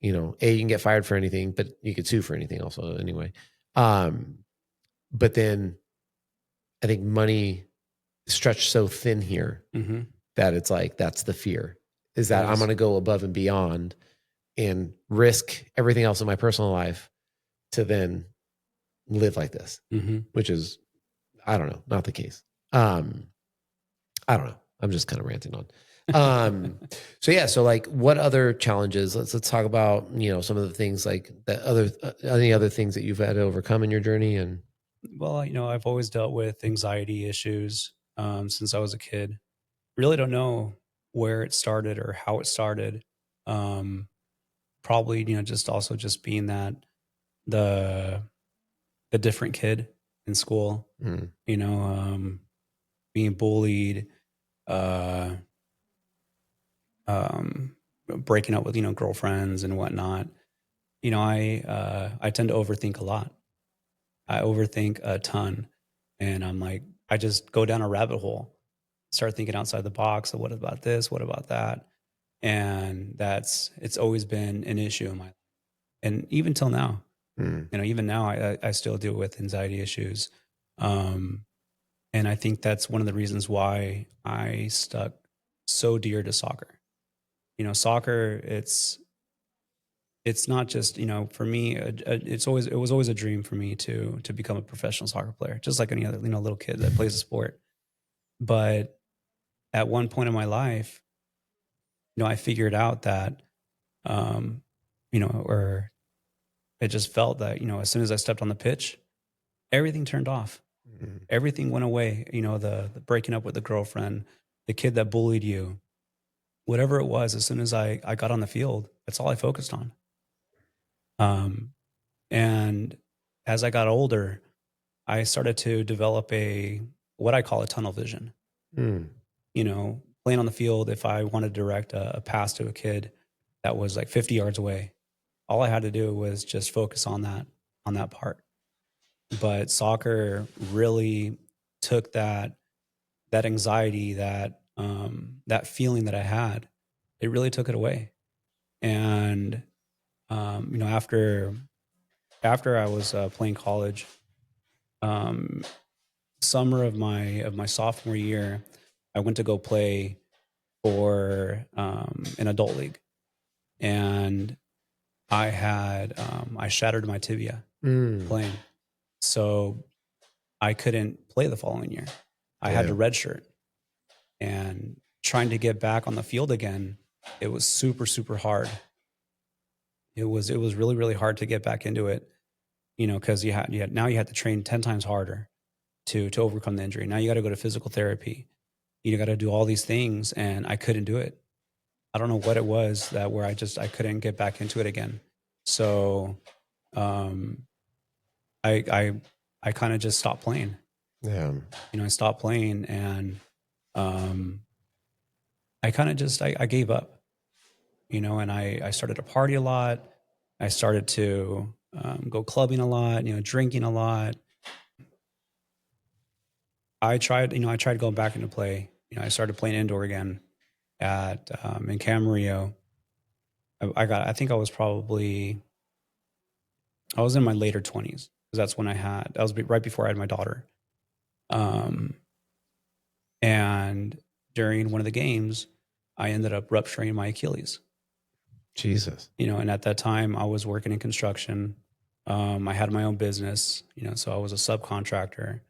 you can get fired for anything, but you could sue for anything also anyway. But then I think money is stretched so thin here that it's like, that's the fear, is that I'm going to go above and beyond and risk everything else in my personal life to then live like this, which is, I don't know, not the case. I don't know. I'm just kind of ranting on. So yeah. So like, what other challenges? Let's talk about, some of the things like any other things that you've had to overcome in your journey. And well, I've always dealt with anxiety issues since I was a kid. Really don't know where it started or how it started. Probably, just being that the different kid in school, being bullied, breaking up with, girlfriends and whatnot. I tend to overthink a lot. I overthink a ton, and I'm like, I just go down a rabbit hole, start thinking outside the box of what about this? What about that? And it's always been an issue in my life. And even till now, even now I still deal with anxiety issues. And I think that's one of the reasons why I stuck so dear to soccer. Soccer, it's not just, for me, it was always a dream for me to become a professional soccer player, just like any other, little kid that plays a sport. But at one point in my life, I figured out that, or it just felt that, as soon as I stepped on the pitch, everything turned off. Everything went away. The breaking up with the girlfriend, the kid that bullied you, whatever it was, as soon as I got on the field, that's all I focused on. And as I got older, I started to develop what I call a tunnel vision. Playing on the field, if I wanted to direct a pass to a kid that was like 50 yards away, all I had to do was just focus on that part. But soccer really took that anxiety, that feeling that I had, it really took it away. And after I was playing college, um, summer of my sophomore year, I went to go play for an adult league, and I shattered my tibia playing, so I couldn't play the following year. I had to Damn. redshirt, and trying to get back on the field again, it was super hard. It was really hard to get back into it, because now you had to train 10 times harder to overcome the injury. Now you got to go to physical therapy. You got to do all these things, and I couldn't do it. I don't know what it was that where I couldn't get back into it again. So, um, I I I kind of just stopped playing. Yeah. I stopped playing, and um, I kind of just I gave up. And I started to party a lot. I started to go clubbing a lot. Drinking a lot. I tried going back into play. I started playing indoor again at in Camarillo. I think I was in my later 20s, because that's when that was right before I had my daughter. Um, and during one of the games, I ended up rupturing my Achilles. Jesus. And at that time I was working in construction. I had my own business, so I was a subcontractor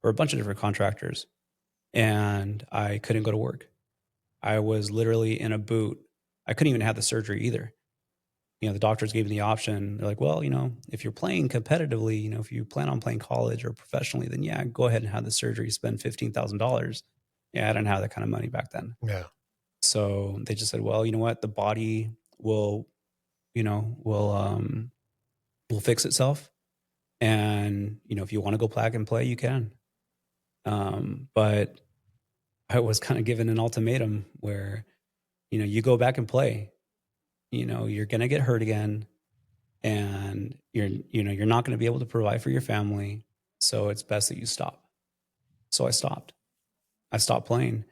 for a bunch of different contractors, and I couldn't go to work. I was literally in a boot. I couldn't even have the surgery either. The doctors gave me the option. They're like, well, if you're playing competitively, if you plan on playing college or professionally, then yeah, go ahead and have the surgery, spend $15,000. Yeah, I didn't have that kind of money back then. Yeah. So they just said, well, you know what? The body will, you know, will fix itself. And, if you want to go back and play, you can. But I was kind of given an ultimatum where, you go back and play, you're going to get hurt again, and you're not going to be able to provide for your family. So it's best that you stop. So I stopped playing,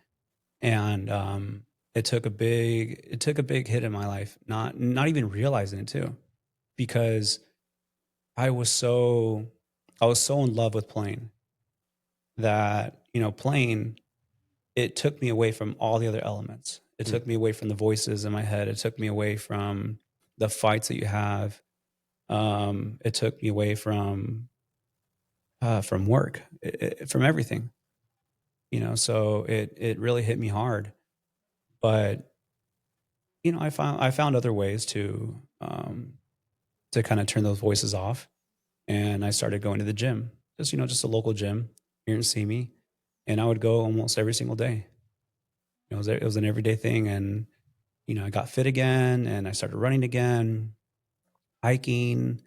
and it took a big hit in my life, not even realizing it too, because I was so, I was so in love with playing that, playing, it took me away from all the other elements. It took me away from the voices in my head. It took me away from the fights that you have. It took me away from work, from everything, so it really hit me hard. But, I found other ways to kind of turn those voices off. And I started going to the gym, just a local gym here in Simi. And I would go almost every single day. It was an everyday thing. And, I got fit again, and I started running again, hiking.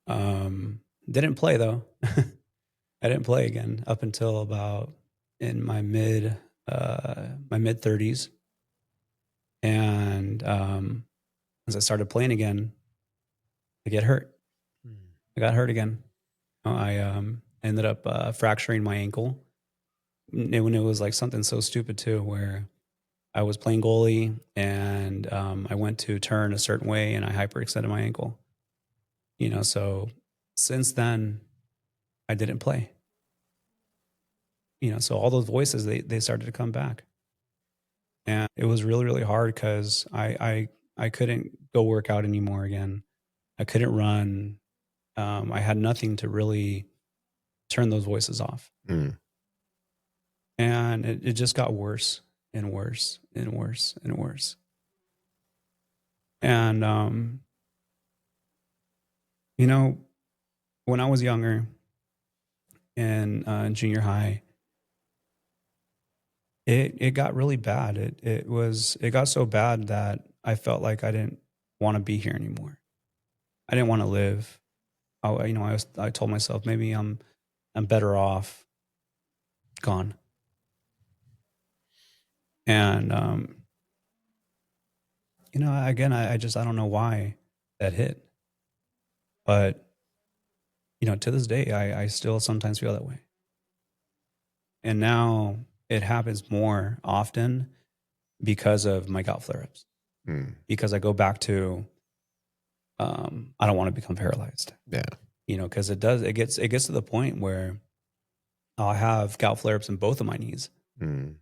Didn't play though. I didn't play again up until about in my mid 30s. And as I started playing again, I get hurt. I got hurt again. I ended up fracturing my ankle. When it was like something so stupid too, where I was playing goalie, and I went to turn a certain way and I hyperextended my ankle. So since then I didn't play. So all those voices, they started to come back, and it was really hard because I couldn't go work out anymore again. I couldn't run. I had nothing to really turn those voices off. And it just got worse and worse and worse and worse. And, when I was younger in junior high, it got really bad. It got so bad that I felt like I didn't want to be here anymore. I didn't want to live. I told myself maybe I'm better off gone. And, again, I don't know why that hit. But, to this day, I still sometimes feel that way. And now it happens more often because of my gout flare-ups. Because I go back to, I don't want to become paralyzed. Yeah. Because it gets to the point where I'll have gout flare-ups in both of my knees.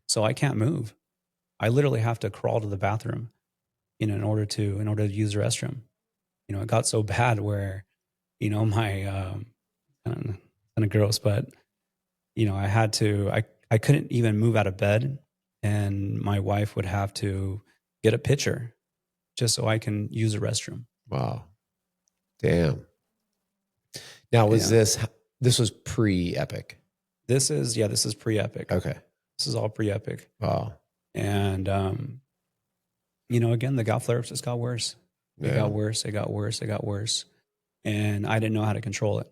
So I can't move. I literally have to crawl to the bathroom, in order to use the restroom. It got so bad where, my kind of gross, but I couldn't even move out of bed, and my wife would have to get a pitcher just so I can use the restroom. Wow. Damn. Now, was this was pre-Epic? This is pre-Epic. Okay. This is all pre-Epic. Wow. And, again, the gout flare-ups just got worse. It got worse. It got worse. It got worse. And I didn't know how to control it.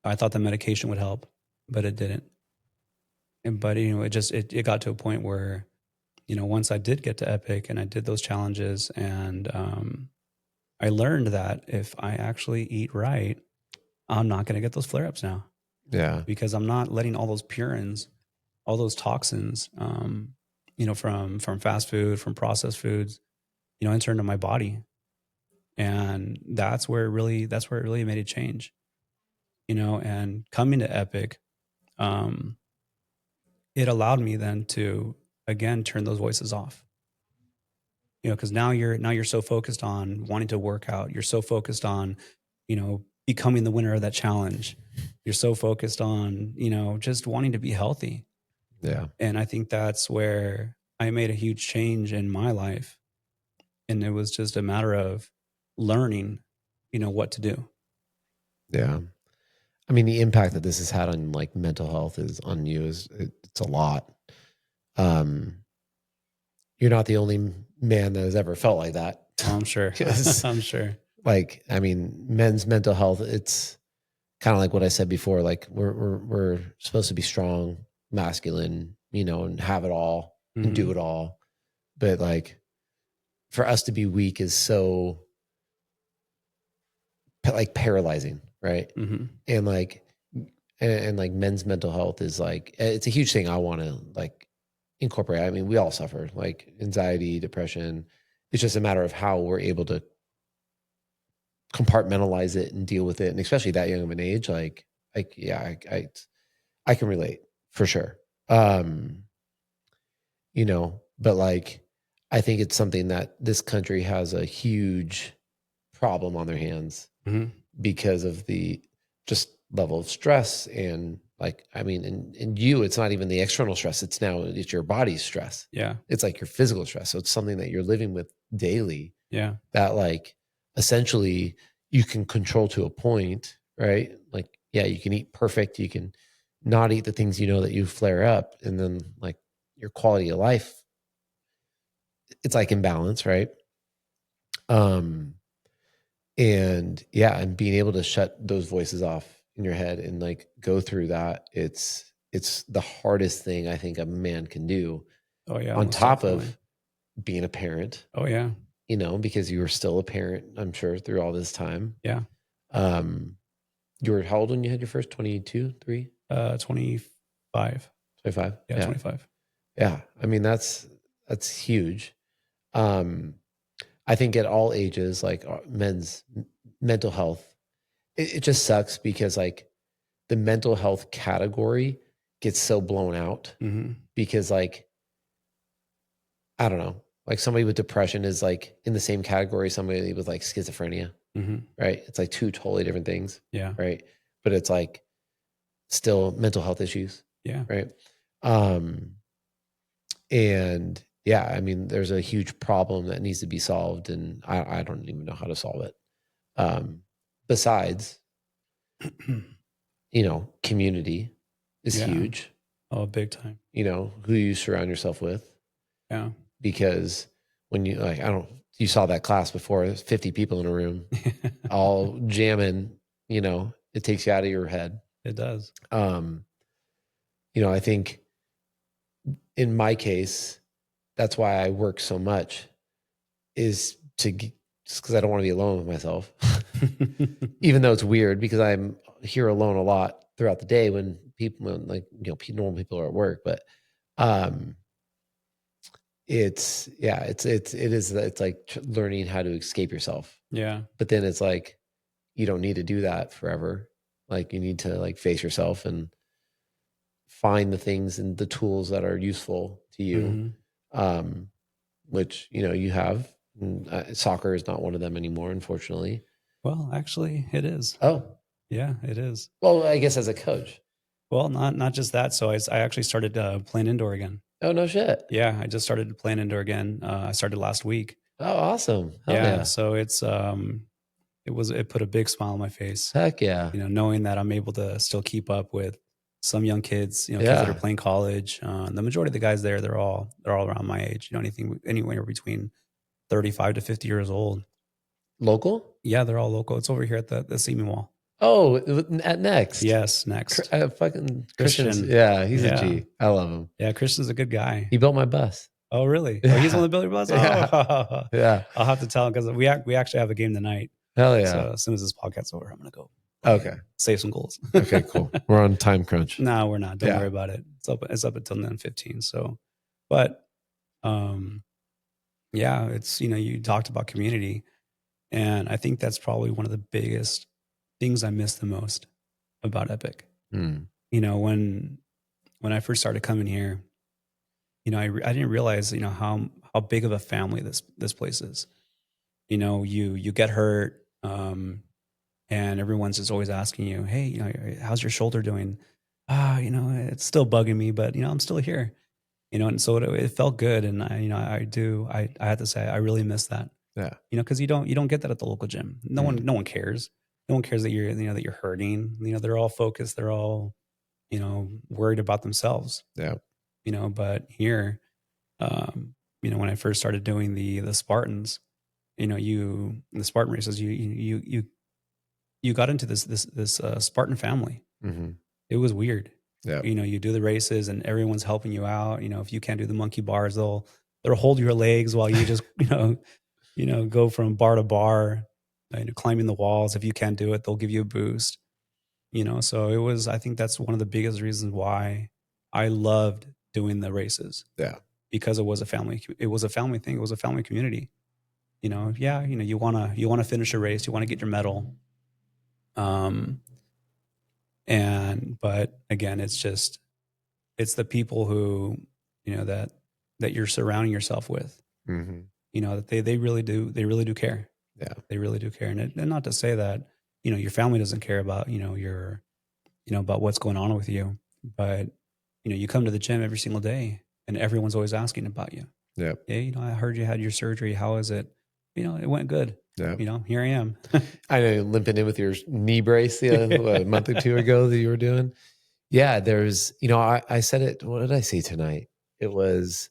I thought the medication would help, but it didn't. But, it got to a point where, once I did get to Epic and I did those challenges, and I learned that if I actually eat right, I'm not going to get those flare-ups now. Yeah. Because I'm not letting all those purines, all those toxins, from fast food, from processed foods, enter into my body. And that's where it really made a change, and coming to Epic, it allowed me then to, again, turn those voices off, because now you're so focused on wanting to work out. You're so focused on, becoming the winner of that challenge. You're so focused on, just wanting to be healthy. Yeah. And I think that's where I made a huge change in my life. And it was just a matter of learning, what to do. Yeah. I mean, the impact that this has had on like mental health it's a lot. You're not the only man that has ever felt like that. I'm sure. I'm sure. Like, I mean, men's mental health, it's kind of like what I said before. Like we're supposed to be strong, masculine, and have it all and do it all. But like for us to be weak is so like paralyzing. Right. And like men's mental health is like, it's a huge thing I want to like incorporate. I mean, we all suffer like anxiety, depression. It's just a matter of how we're able to compartmentalize it and deal with it. And especially that young of an age, yeah, I can relate for sure. But like, I think it's something that this country has a huge problem on their hands because of the just level of stress. And like, I mean, and it's not even the external stress. It's your body's stress. Yeah. It's like your physical stress. So it's something that you're living with daily. Yeah. That like, essentially you can control to a point, right? Like, yeah, you can eat perfect. You can not eat the things that you flare up. And then like your quality of life, it's like imbalance, right? And yeah, and being able to shut those voices off in your head and like go through that, it's the hardest thing I think a man can do. Oh yeah. On top of being a parent. Oh yeah. Because you were still a parent, I'm sure, through all this time. Yeah. You were how old when you had your first? 22, 3? 25. 25? Yeah, 25. Yeah. I mean, that's huge. I think at all ages, like men's mental health, it just sucks because like the mental health category gets so blown out because like, I don't know, like somebody with depression is like in the same category, somebody with like schizophrenia, right? It's like two totally different things. Yeah. Right. But it's like still mental health issues. Yeah. Right. And yeah, I mean, there's a huge problem that needs to be solved, and I don't even know how to solve it. Besides, community is huge. Oh, big time. Who you surround yourself with. Yeah. Because when you saw that class before, there's 50 people in a room all jamming, it takes you out of your head. It does. I think in my case, that's why I work so much, is just because I don't want to be alone with myself. even though it's weird because I'm here alone a lot throughout the day when normal people are at work, but it's like learning how to escape yourself. Yeah. But then it's like, you don't need to do that forever. Like you need to like face yourself and find the things and the tools that are useful to you. Which, you have. Soccer is not one of them anymore, unfortunately. Well, actually it is. Oh, yeah, it is. Well, I guess as a coach. Well, not just that. So I actually started playing indoor again. Oh, no shit. Yeah, I just started playing indoor again. I started last week. Oh, awesome. Hell yeah. So it's it put a big smile on my face. Heck yeah. Knowing that I'm able to still keep up with some young kids, kids that are playing college. The majority of the guys there, they're all around my age. Anywhere between 35 to 50 years old. Local? Yeah, they're all local. It's over here at the Seaman Wall. Oh, at Next. Yes, Next. Fucking Christian. Yeah, he's a G. I love him. Yeah, Christian's a good guy. He built my bus. Oh, really? Oh, he's on the build your bus? Oh. Yeah. I'll have to tell him because we actually have a game tonight. Hell yeah. So as soon as this podcast's over, I'm going to go. Okay. Save some goals. Okay, cool. We're on time crunch. No, we're not. Don't worry about it. It's up until 9:15. So, but, yeah, it's, you talked about community, and I think that's probably one of the biggest things I miss the most about Epic. When I first started coming here, I didn't realize, how big of a family this place is. You get hurt, and everyone's just always asking you, hey, how's your shoulder doing? It's still bugging me, but I'm still here. And so it felt good, and I had to say I really miss that. Yeah. Because you don't get that at the local gym. No one cares. No one cares that you're hurting. They're all focused. They're all worried about themselves. Yeah. But here, when I first started doing the Spartans, the Spartan races, you got into this Spartan family. It was weird. Yeah. You do the races and everyone's helping you out. If you can't do the monkey bars, they'll hold your legs while you just, go from bar to bar, climbing the walls. If you can't do it, they'll give you a boost. So I think that's one of the biggest reasons why I loved doing the races. Yeah. Because it was a family thing. It was a family community. You want to finish a race, you want to get your medal. But again, it's the people who, that you're surrounding yourself with, that they really do care. Yeah. They really do care. And not to say that, your family doesn't care about, your, about what's going on with you, but, you come to the gym every single day and everyone's always asking about you. Yeah. Hey, I heard you had your surgery. How is it? It went good. Yeah. Here I am. I know, limping in with your knee brace a month or two ago that you were doing. Yeah, there's, I said it. What did I say tonight? It was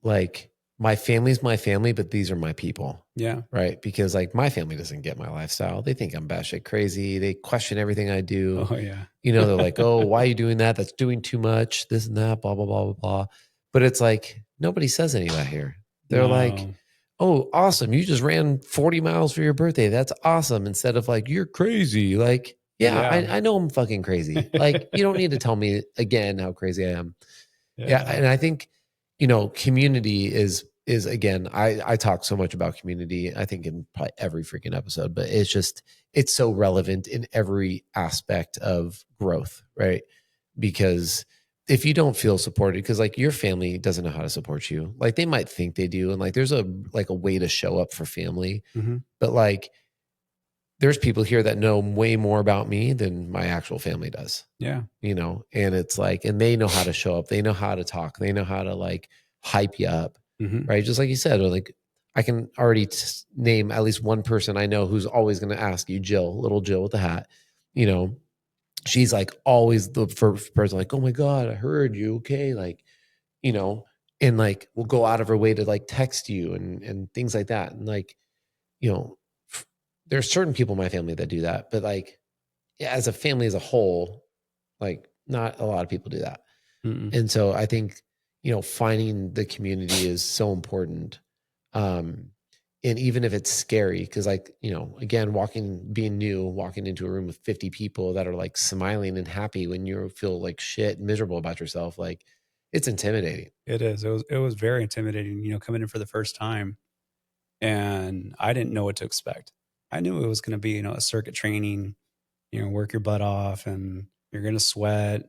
like, my family's my family, but these are my people. Yeah. Right. Because like my family doesn't get my lifestyle. They think I'm batshit crazy. They question everything I do. Oh yeah. They're like, oh, why are you doing that? That's doing too much. This and that, blah, blah, blah, blah, blah. But it's like, nobody says any of that here. They're like, oh, awesome. You just ran 40 miles for your birthday. That's awesome. Instead of like, you're crazy. Like, yeah. I know I'm fucking crazy. Like, you don't need to tell me again how crazy I am. Yeah. And I think, community is again, I talk so much about community, I think in probably every freaking episode, but it's so relevant in every aspect of growth, right? Because if you don't feel supported, because like your family doesn't know how to support you, like they might think they do. And like, there's a way to show up for family, but like, there's people here that know way more about me than my actual family does. Yeah. And it's like, and they know how to show up. They know how to talk. They know how to like hype you up. Right. Just like you said, like I can already name at least one person I know who's always going to ask you, little Jill with the hat, she's like always the first person like, oh my God, I heard you. Okay. Like, and like, we'll go out of her way to like text you and things like that. And like, there's certain people in my family that do that, but like as a family as a whole, like not a lot of people do that. And so I think, finding the community is so important. And even if it's scary, because like, again, being new, walking into a room with 50 people that are like smiling and happy when you feel like shit and miserable about yourself, like it's intimidating. It is. It was very intimidating, coming in for the first time, and I didn't know what to expect. I knew it was going to be, a circuit training, work your butt off, and you're going to sweat.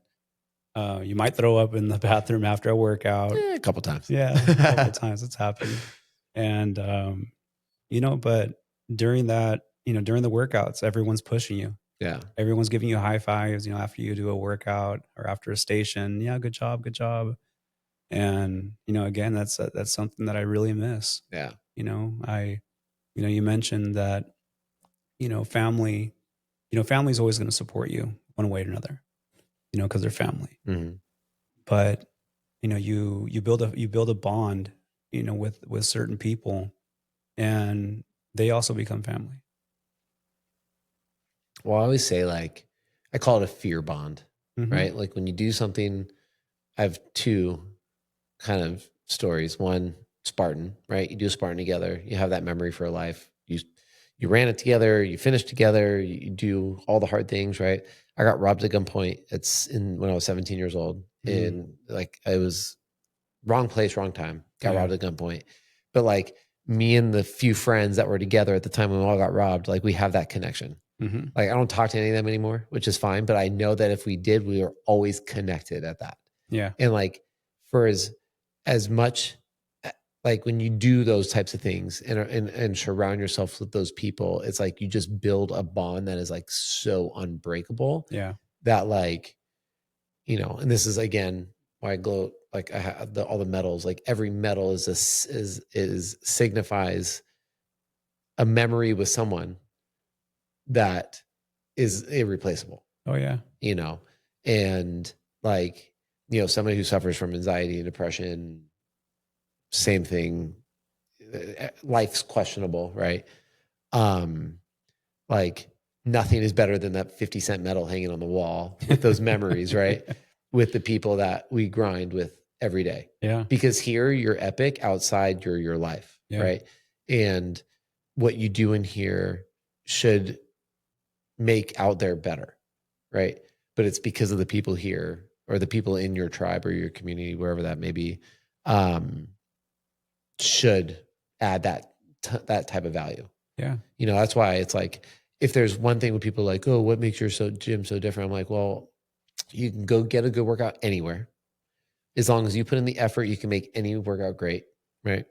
You might throw up in the bathroom after a workout. A couple times. Yeah, a couple times it's happened. And, but during that, during the workouts, everyone's pushing you. Yeah. Everyone's giving you high fives, after you do a workout or after a station. Yeah, good job, good job. And, again, that's something that I really miss. Yeah. You mentioned that, family, family's always going to support you one way or another, because they're family. Mm-hmm. But, you build a bond, with certain people, and they also become family. Well, I always say, like, I call it a fear bond, right? Like when you do something, I have two kind of stories. One, Spartan, right? You do a Spartan together, you have that memory for life. You ran it together, you finished together, you do all the hard things, right? I got robbed at gunpoint. When I was 17 years old, and like I was wrong place, wrong time. Got robbed at gunpoint, but like me and the few friends that were together at the time when we all got robbed, like we have that connection. Like I don't talk to any of them anymore, which is fine. But I know that if we did, we were always connected at that. Yeah. And like for as much, like when you do those types of things and surround yourself with those people, it's like you just build a bond that is like so unbreakable. Yeah. That like, and this is again why I gloat. Like I have all the medals. Like every medal is signifies a memory with someone that is irreplaceable. Oh yeah. And like, somebody who suffers from anxiety and depression, same thing. Life's questionable, right? Like nothing is better than that 50-cent medal hanging on the wall with those memories, right? With the people that we grind with every day. Yeah. Because here you're epic, outside you're your life, right? And what you do in here should make out there better, right? But it's because of the people here or the people in your tribe or your community, wherever that may be, should add that type of value. Yeah. That's why it's like, if there's one thing when people are like, oh, what makes your gym so different? I'm like, well, you can go get a good workout anywhere. As long as you put in the effort, you can make any workout great, right?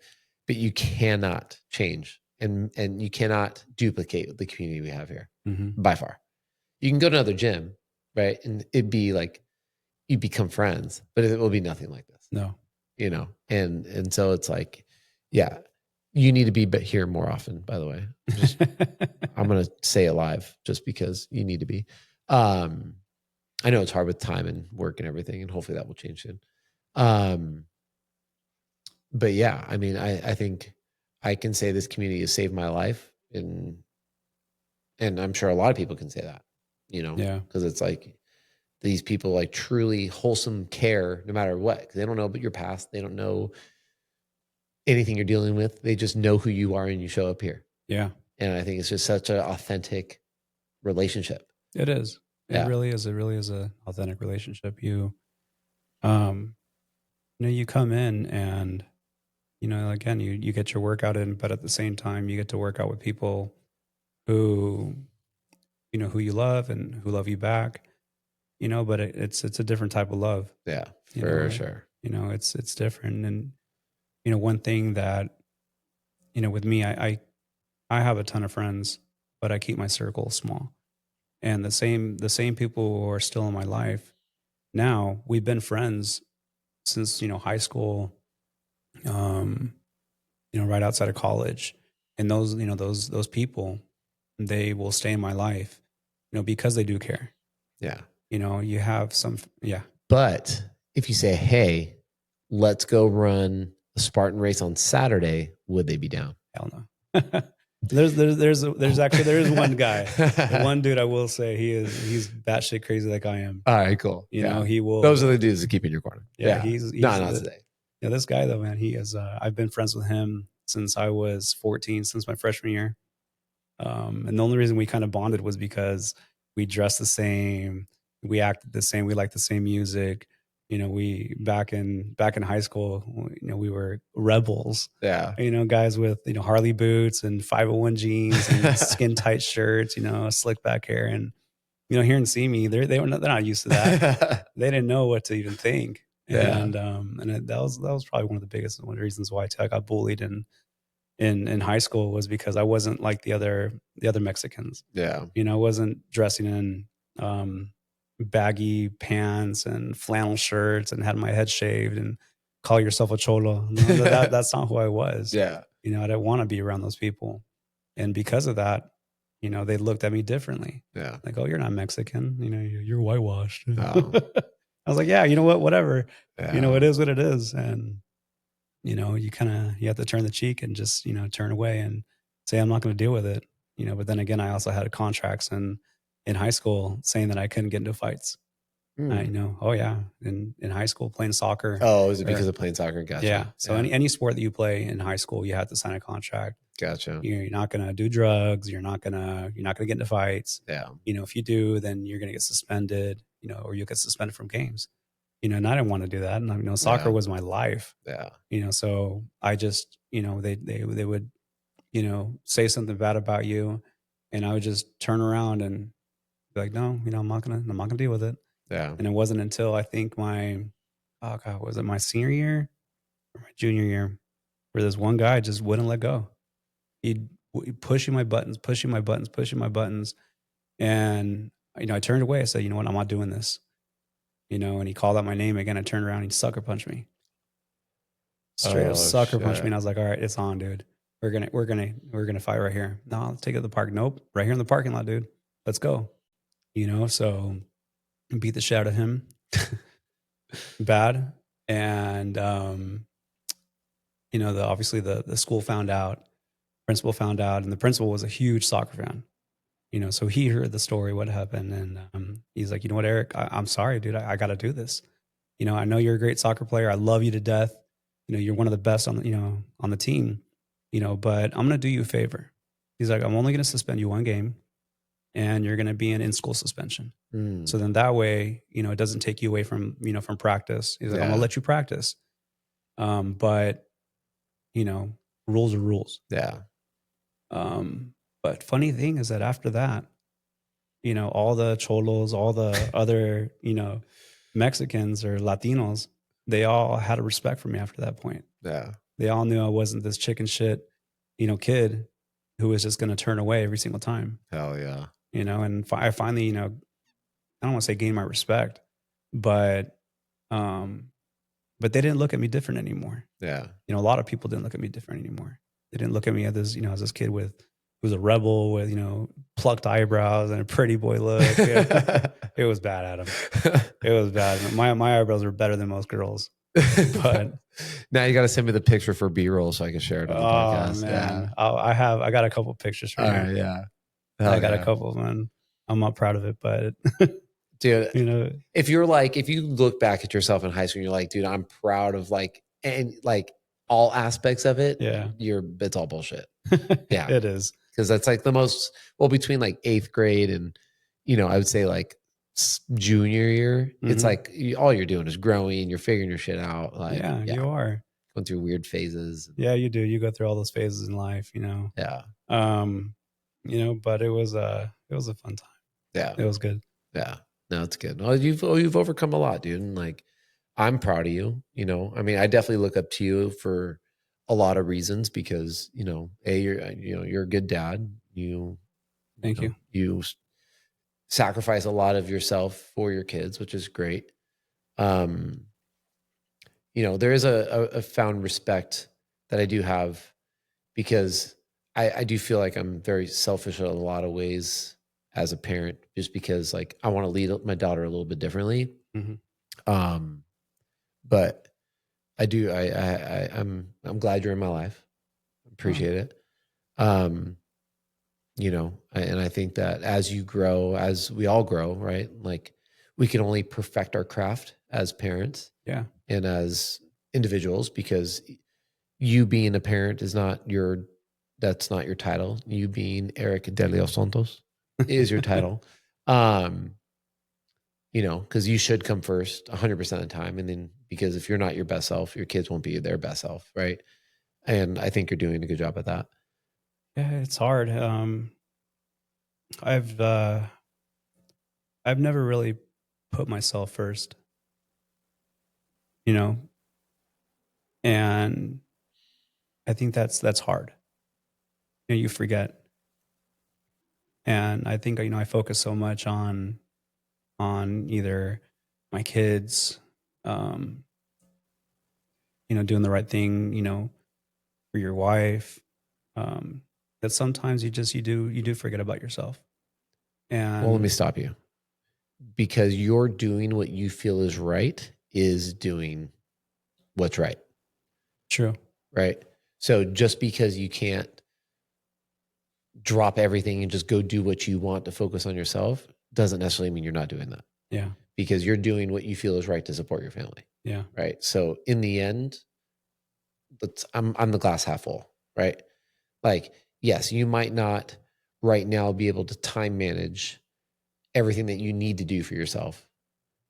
But you cannot change and you cannot duplicate the community we have here by far. You can go to another gym, right? And it'd be like, you become friends, but it will be nothing like this. No. And so it's like, yeah, you need to be here more often, by the way. I'm going to say it live just because you need to be. I know it's hard with time and work and everything, and hopefully that will change soon. But yeah, I mean, I think I can say this community has saved my life, and I'm sure a lot of people can say that, because it's like these people like truly wholesome care no matter what, because they don't know about your past. They don't know anything you're dealing with. They just know who you are and you show up here. Yeah. And I think it's just such an authentic relationship. It is. It really is. It really is an authentic relationship. You come in and, again, you get your workout in, but at the same time, you get to work out with people who, who you love and who love you back, but it's a different type of love. Yeah, for sure. It's different. And, one thing that, with me, I have a ton of friends, but I keep my circle small. And the same people who are still in my life now, we've been friends since, high school, right outside of college. And those people, they will stay in my life, because they do care. Yeah. You have some, yeah. But if you say, hey, let's go run a Spartan race on Saturday, would they be down? Hell no. There's one guy, the one dude I will say he's batshit crazy like I am. All right, cool. He will. Those are the dudes that keep in your corner. Yeah, he's not today. Yeah, this guy though, man, he is. I've been friends with him since I was 14, since my freshman year. And the only reason we kind of bonded was because we dressed the same, we acted the same, we liked the same music. You know, we back in high school, you know, we were rebels. Yeah. You know, guys with, you know, Harley boots and 501 jeans and skin tight shirts, you know, slick back hair. And, you know, here in See Me, they're not used to that. They didn't know what to even think. Yeah. And that was probably one of the reasons why I got bullied in high school, was because I wasn't like the other Mexicans. Yeah. You know, I wasn't dressing in baggy pants and flannel shirts and had my head shaved and call yourself a cholo. No, that's not who I was. Yeah. You know, I didn't want to be around those people. And because of that, you know, they looked at me differently. Yeah. Like, oh, you're not Mexican. You know, you're whitewashed. Oh. I was like, yeah, you know what? Whatever. Yeah. You know, it is what it is. And, you know, you have to turn the cheek and just, you know, turn away and say, I'm not going to deal with it. You know, but then again, I also had contracts in high school saying that I couldn't get into fights. You know, oh yeah, in high school playing soccer. Oh, is it because of playing soccer? Gotcha. Yeah. So any sport that you play in high school, you have to sign a contract. Gotcha. You're not gonna do drugs. You're not gonna get into fights. Yeah. You know, if you do, then you're gonna get suspended. You know, or you'll get suspended from games. You know, and I didn't want to do that. And you know, soccer was my life. Yeah. You know, so I just, you know, they would, you know, say something bad about you, and I would just turn around and be like, no, you know, I'm not gonna deal with it. Yeah. And it wasn't until I think was it my senior year or my junior year, where this one guy just wouldn't let go. He'd pushing my buttons. And, you know, I turned away. I said, you know what, I'm not doing this. You know, and he called out my name again. I turned around and he sucker punched me. Straight up sucker punched me. And I was like, all right, it's on, dude. We're gonna fight right here. No, let's take it to the park. Nope. Right here in the parking lot, dude. Let's go. You know, so beat the shit out of him bad. And you know, obviously the school found out, principal found out, and the principal was a huge soccer fan. You know, so he heard the story, what happened, and he's like, you know what, Eric, I'm sorry, dude, I got to do this. You know, I know you're a great soccer player. I love you to death. You know, you're one of the best on the team. You know, but I'm gonna do you a favor. He's like, I'm only gonna suspend you one game, and you're gonna be in school suspension. So then that way, you know, it doesn't take you away from practice. He's like, I'm gonna let you practice, but you know, rules are rules. Yeah. But funny thing is that after that, you know, all the cholos, all the other, you know, Mexicans or Latinos, they all had a respect for me after that point. Yeah. They all knew I wasn't this chicken shit, you know, kid who was just going to turn away every single time. Hell yeah. You know, and I finally, you know, I don't want to say gained my respect, but they didn't look at me different anymore. Yeah. You know, a lot of people didn't look at me different anymore. They didn't look at me as this, you know, as this kid who was a rebel with, you know, plucked eyebrows and a pretty boy look. It was bad, Adam. It was bad. My eyebrows were better than most girls. But now you got to send me the picture for B-roll so I can share it on the podcast. Man. Yeah. I got a couple pictures for you. Yeah. I got a couple, man. I'm not proud of it, but dude, you know, if you look back at yourself in high school and you're like, dude, I'm proud of all aspects of it. Yeah. It's all bullshit. Yeah. It is. Because that's like the most, between like 8th grade and, you know, I would say like junior year, it's like all you're doing is growing, you're figuring your shit out. Like, yeah, you are going through weird phases. Yeah, you do. You go through all those phases in life, you know? Yeah. You know, but it was a fun time. Yeah. It was good. Yeah. No, it's good. Well, you've overcome a lot, dude. And like, I'm proud of you. You know, I mean, I definitely look up to you for a lot of reasons because, you know, you're a good dad. Thank you. You sacrifice a lot of yourself for your kids, which is great. You know, there is a found respect that I do have because I do feel like I'm very selfish in a lot of ways as a parent, just because like I want to lead my daughter a little bit differently. But I do. I'm glad you're in my life. Appreciate it. You know, and I think that as you grow, as we all grow, right? Like we can only perfect our craft as parents, yeah, and as individuals, because you being a parent is that's not your title. You being Eric Delos Santos is your title. Because you should come first 100% of the time. And then because if you're not your best self, your kids won't be their best self. Right. And I think you're doing a good job at that. Yeah, it's hard. I've never really put myself first, and I think that's hard. You forget. And I think, I focus so much on either my kids, doing the right thing, for your wife, that sometimes you do forget about yourself. And Well, let me stop you, because you're doing what you feel is right is doing what's right. True. Right. So just because you can't drop everything and just go do what you want to focus on yourself doesn't necessarily mean you're not doing that. Yeah. Because you're doing what you feel is right to support your family. Yeah. Right. So in the end, I'm the glass half full. Right. Like, yes, you might not right now be able to time manage everything that you need to do for yourself,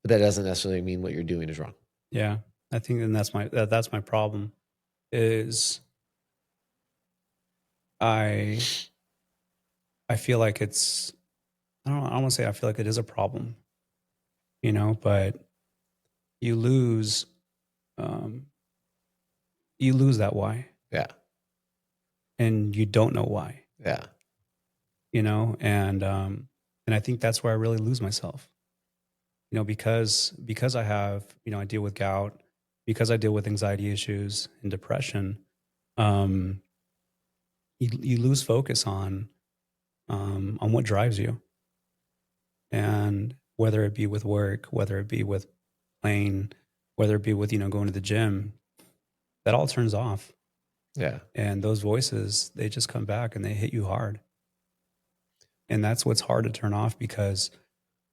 but that doesn't necessarily mean what you're doing is wrong. Yeah. I think, and that's my problem is I feel like it's, I don't want to say I feel like it is a problem, but you lose that why. Yeah. And you don't know why. Yeah. And I think that's where I really lose myself. Because I have, I deal with gout, because I deal with anxiety issues and depression, you lose focus on what drives you. And whether it be with work, whether it be with playing, whether it be with, going to the gym, that all turns off. Yeah. And those voices, they just come back and they hit you hard. And that's what's hard to turn off, because,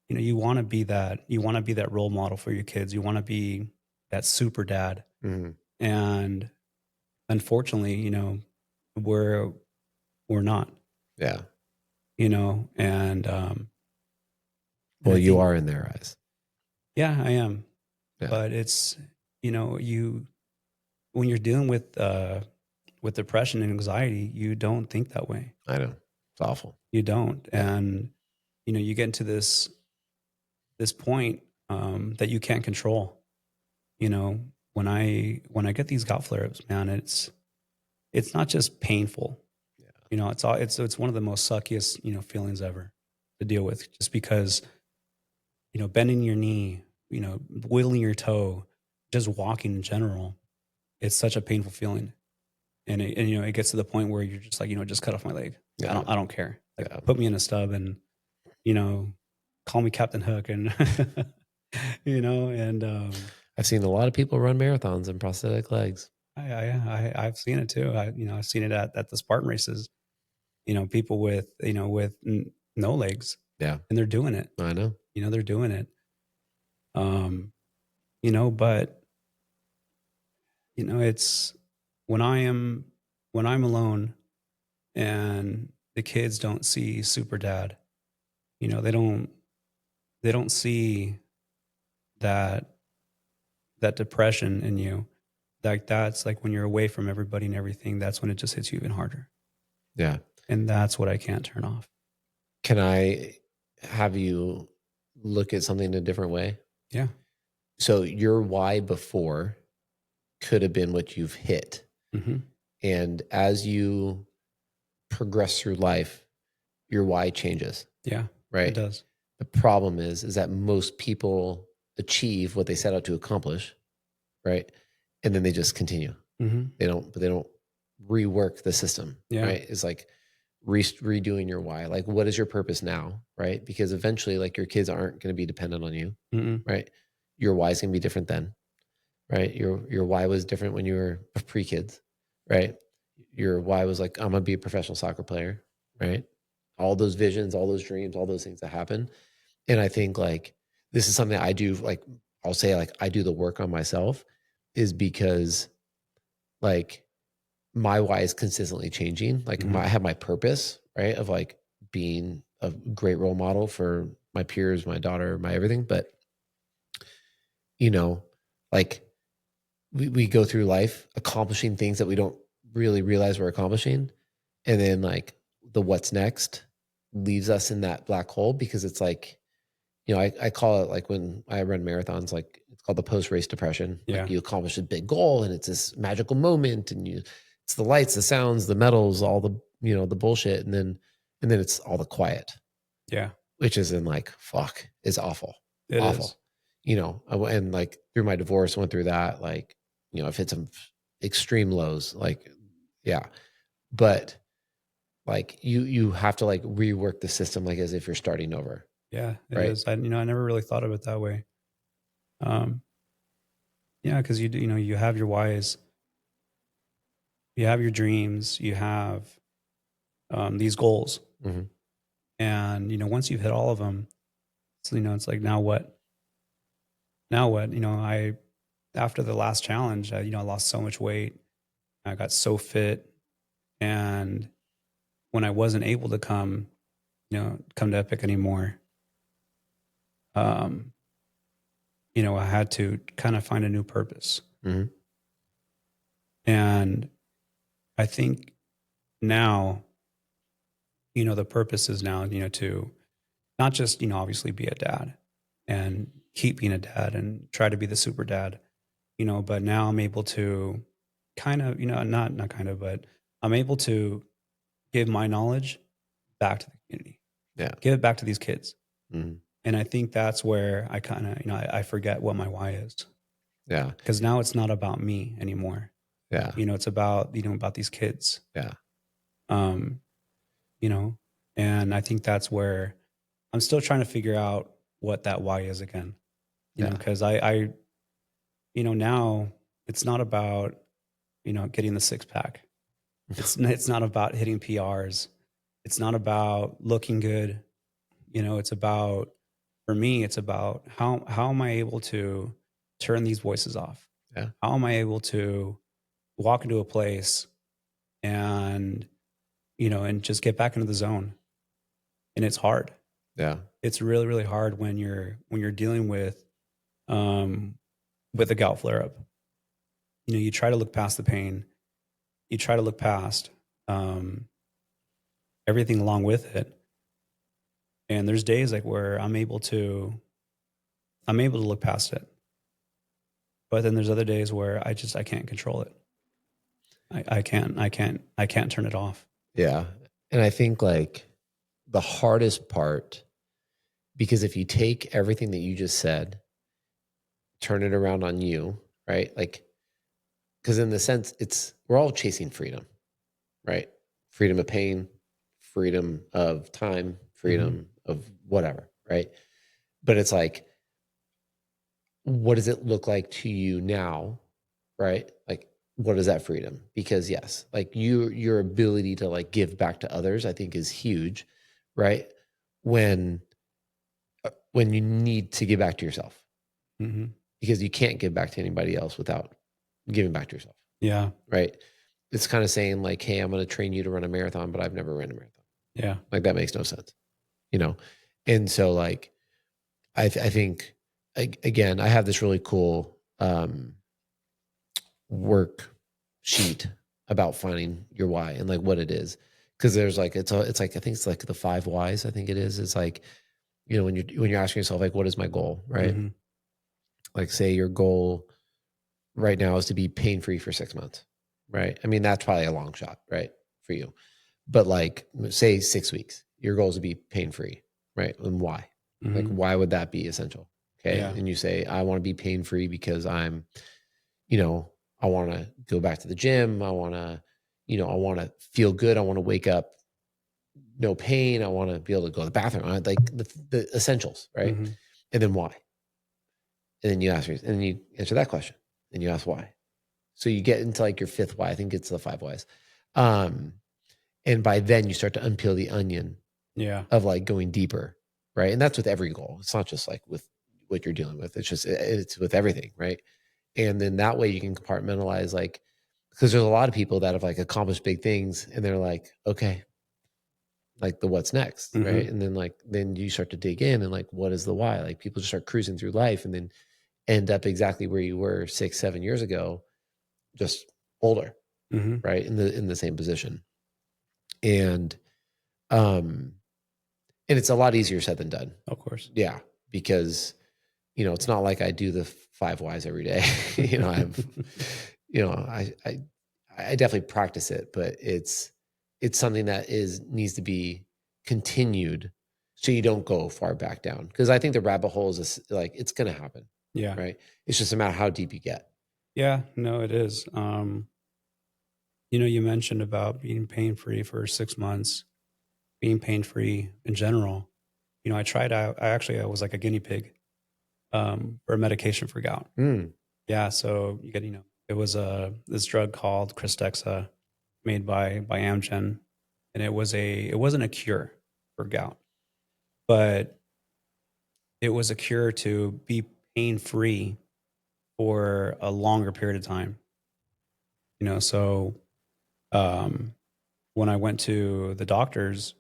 you want to be that role model for your kids. You want to be that super dad. Mm-hmm. And unfortunately, we're not. Yeah. And well, you are in their eyes. Yeah, I am. Yeah. But it's, when you're dealing with depression and anxiety, you don't think that way. I know. It's awful. You don't. Yeah. And, you get into this point that you can't control. When I get these gout flare-ups, man, it's not just painful. Yeah. It's one of the most suckiest, feelings ever to deal with, just because, bending your knee, wiggling your toe, just walking in general, it's such a painful feeling. And it gets to the point where you're just like, just cut off my leg. Yeah. I don't care. Like, put me in a stub and, call me Captain Hook, and, and, I've seen a lot of people run marathons in prosthetic legs. I've seen it too. I've seen it at the Spartan races, people with no legs. Yeah. And they're doing it. I know. They're doing it. But it's when I'm alone and the kids don't see super dad, they don't see that depression in you. Like, that's like when you're away from everybody and everything, that's when it just hits you even harder. Yeah. And that's what I can't turn off. Can I have you look at something in a different way? Yeah. So your why before could have been what you've hit. Mm-hmm. And as you progress through life, your why changes. Yeah. Right. It does. The problem is that most people achieve what they set out to accomplish. Right. And then they just continue. Mm-hmm. They don't rework the system. Yeah. Right. It's like redoing your why. Like, what is your purpose now? Right. Because eventually, like, your kids aren't going to be dependent on you. Mm-mm. Right. Your why is going to be different then. Right. Your why was different when you were pre-kids. Right. Your why was like, I'm going to be a professional soccer player. Right. All those visions, all those dreams, all those things that happen. And I think, like, this is something I do. Like, I'll say, like, I do the work on myself is because, like, my why is consistently changing. Like I have my purpose, right? Of like being a great role model for my peers, my daughter, my everything. But, you know, like we go through life accomplishing things that we don't really realize we're accomplishing. And then like the what's next leaves us in that black hole, because it's like, you know, I call it, like when I run marathons, like it's called the post-race depression. Yeah. Like you accomplish a big goal and it's this magical moment, and it's the lights, the sounds, the medals, all the, you know, the bullshit. And then it's all the quiet. Yeah. Which is in like, fuck, is awful. It awful. is. You know, and like through my divorce, went through that, like, you know, I've hit some extreme lows, like, yeah. But like you have to like rework the system, like as if you're starting over. Yeah, it right? is. I never really thought of it that way. Yeah, because you have your whys, you have your dreams, you have these goals, and once you've hit all of them, so, it's like, now what? Now what? After the last challenge, I lost so much weight, I got so fit, and when I wasn't able to come to Epic anymore, I had to kind of find a new purpose. And I think now, the purpose is now, to not just, obviously be a dad and keep being a dad and try to be the super dad, but now I'm able to kind of, not kind of, but I'm able to give my knowledge back to the community. Yeah. Give it back to these kids. And I think that's where I kind of, I forget what my why is. Yeah. Because now it's not about me anymore. Yeah. It's about, about these kids. Yeah. And I think that's where I'm still trying to figure out what that why is again, because I now it's not about, getting the six pack. It's not about hitting PRs. It's not about looking good. It's about, for me, it's about how am I able to turn these voices off? Yeah. How am I able to walk into a place and, and just get back into the zone? And it's hard. Yeah. It's really, really hard when you're dealing with a gout flare up. You try to look past the pain. You try to look past everything along with it. And there's days like where I'm able to look past it. But then there's other days where I can't control it. I can't turn it off. Yeah. And I think like the hardest part, because if you take everything that you just said, turn it around on you, right? Like, because in the sense we're all chasing freedom, right? Freedom of pain, freedom of time, freedom of whatever, right? But it's like, what does it look like to you now, right? Like, what is that freedom? Because yes, like your ability to like give back to others, I think is huge, right? When you need to give back to yourself, because you can't give back to anybody else without giving back to yourself. Yeah. Right. It's kind of saying like, hey, I'm going to train you to run a marathon, but I've never ran a marathon. Yeah. Like that makes no sense, And so like, I think again, I have this really cool work sheet about finding your why and like what it is. Cause there's like, it's like, I think it's like the 5 whys. I think it is. It's like, when you're asking yourself, like, what is my goal? Right. Like say your goal right now is to be pain-free for 6 months. Right. I mean, that's probably a long shot, right, for you. But like, say 6 weeks, your goal is to be pain-free. Right. And why? Like, why would that be essential? Okay. Yeah. And you say, I want to be pain-free because I'm, I want to go back to the gym. I want to, I want to feel good. I want to wake up, no pain. I want to be able to go to the bathroom. Like the essentials. Right. And then why? And then you answer that question. And you ask why. So you get into like your 5th why. I think it's the 5 whys. And by then you start to unpeel the onion of like going deeper. Right. And that's with every goal. It's not just like with what you're dealing with. It's with everything. Right. And then that way you can compartmentalize like, because there's a lot of people that have like accomplished big things and they're like, okay, like the what's next, right? And then then you start to dig in and like, what is the why? Like people just start cruising through life and then end up exactly where you were 6-7 years ago, just older, right? In the same position. And it's a lot easier said than done. Of course. Yeah. Because, it's not like I do the 5 whys every day. I definitely practice it, but it's something that needs to be continued so you don't go far back down. Because I think the rabbit hole is like, it's going to happen. Yeah. Right. It's just a matter of how deep you get. Yeah, no, it is. You mentioned about being pain-free for 6 months, being pain-free in general. I tried out, I was like a guinea pig for a medication for gout. Yeah, so you get, it was this drug called Krystexxa made by Amgen, and it wasn't a cure for gout, but it was a cure to be pain-free for a longer period of time. So when I went to the doctors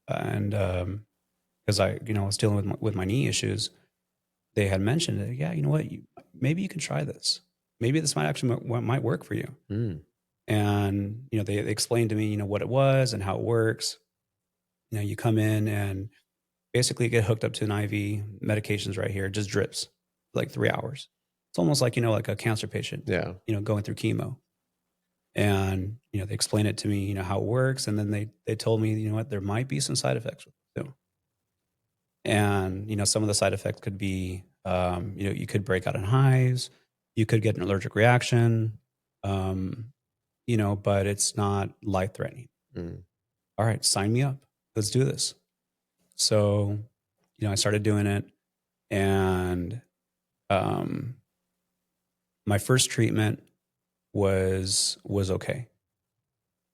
and because I was dealing with my knee issues, they had mentioned it. Yeah, you know what? Maybe you can try this. Maybe this might work for you. And they explained to me what it was and how it works. You come in and basically get hooked up to an IV, medications right here, just drips for like 3 hours. It's almost like like a cancer patient. Yeah. Going through chemo. And they explained it to me, how it works, and then they told me, what, there might be some side effects with it too. And some of the side effects could be, you could break out in hives, you could get an allergic reaction, but it's not life threatening. All right, sign me up. Let's do this. So, I started doing it, and my first treatment was okay.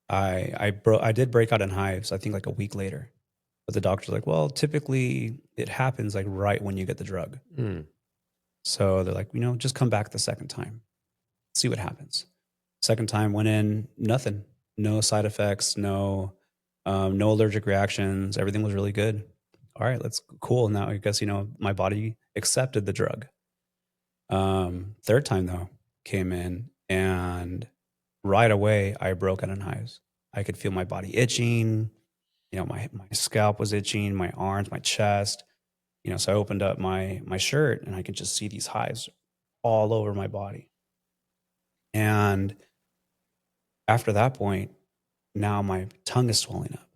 I did break out in hives, I think like a week later. But the doctor's like, well, typically it happens like right when you get the drug. So they're like, just come back the second time. See what happens. Second time went in, nothing. No side effects, no allergic reactions. Everything was really good. All right, cool. Now I guess, my body accepted the drug. Third time though, came in and right away I broke out in hives. I could feel my body itching. My scalp was itching, my arms, my chest. So I opened up my shirt and I could just see these hives all over my body. And after that point, now my tongue is swelling up.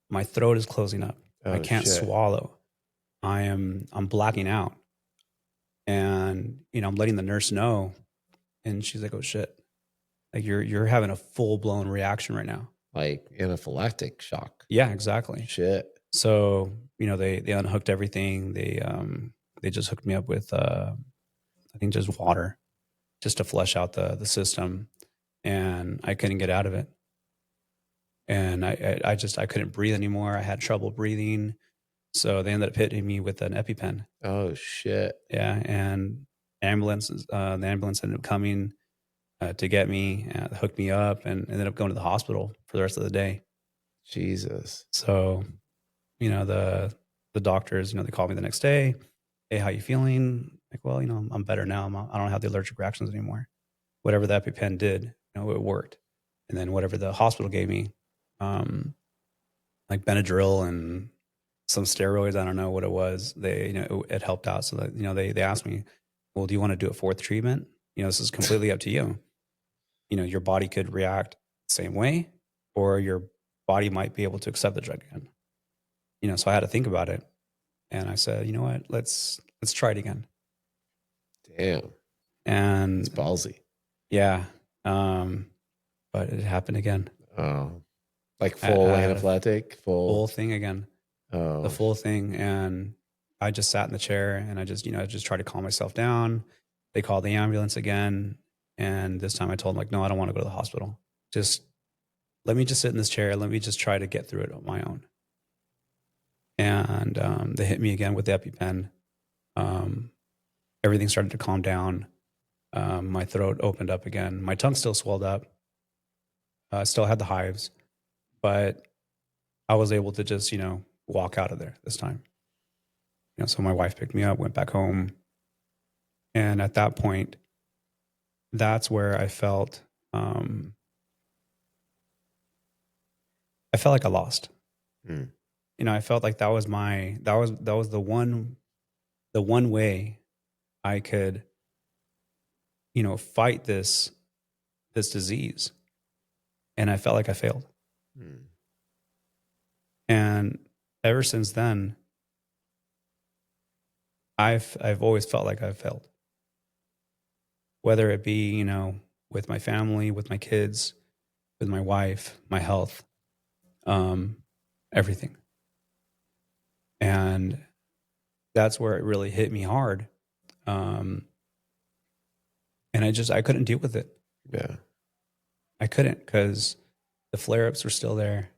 My throat is closing up. I can't swallow. I'm blacking out. And, I'm letting the nurse know. And she's like, oh shit. Like you're having a full-blown reaction right now. Like anaphylactic shock. Yeah, exactly. Shit. So, they unhooked everything. They just hooked me up with I think just water just to flush out the system, and I couldn't get out of it. And I couldn't breathe anymore. I had trouble breathing. So they ended up hitting me with an EpiPen. Oh shit. Yeah, and the ambulance ended up coming to get me, hook me up, and ended up going to the hospital for the rest of the day. Jesus. So, the doctors, they called me the next day. Hey, how you feeling? Like, well, I'm better now. I don't have the allergic reactions anymore. Whatever the EpiPen did, it worked. And then whatever the hospital gave me, like Benadryl and some steroids, I don't know what it was. It helped out. So that, they asked me, well, do you want to do a fourth treatment? This is completely up to you. Your body could react the same way, or your body might be able to accept the drug again. So I had to think about it. And I said, you know what, let's try it again. Damn. And it's ballsy. Yeah. But it happened again. Oh, like full anaphylactic, full thing again. Oh, the full thing. And I just sat in the chair and I just tried to calm myself down. They called the ambulance again. And this time I told them, like, no, I don't want to go to the hospital. Just let me just sit in this chair. Let me just try to get through it on my own. And they hit me again with the EpiPen. Everything started to calm down. My throat opened up again. My tongue still swelled up. I still had the hives, but I was able to just, walk out of there this time. So my wife picked me up, went back home. And at that point, that's where I felt like I lost. Mm. I felt like that was the one way I could, fight this disease. And I felt like I failed. Mm. And ever since then, I've always felt like I've failed. Whether it be, with my family, with my kids, with my wife, my health, everything. And that's where it really hit me hard. And I couldn't deal with it. Yeah. I couldn't, because the flare-ups were still there.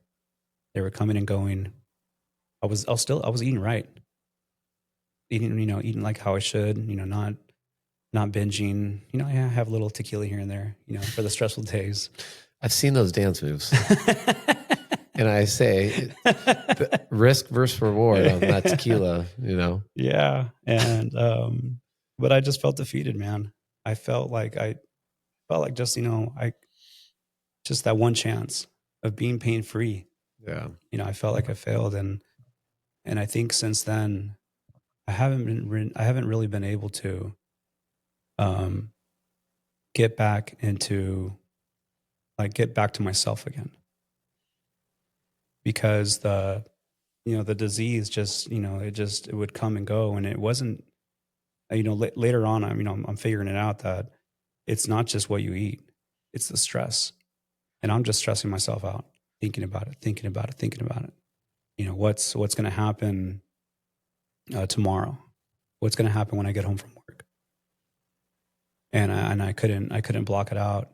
They were coming and going. I was eating right. Eating like how I should, not binging. I have a little tequila here and there, for the stressful days. I've seen those dance moves. And I say risk versus reward on that tequila, Yeah. And, but I just felt defeated, man. I felt like just, just that one chance of being pain free. Yeah. I felt like I failed. And I think since then, I haven't really been able to, get back to myself again, because the disease just, it would come and go. And it wasn't, later on, I'm figuring it out that it's not just what you eat, it's the stress. And I'm just stressing myself out, thinking about it. What's going to happen tomorrow? What's going to happen when I get home from work? And I couldn't block it out.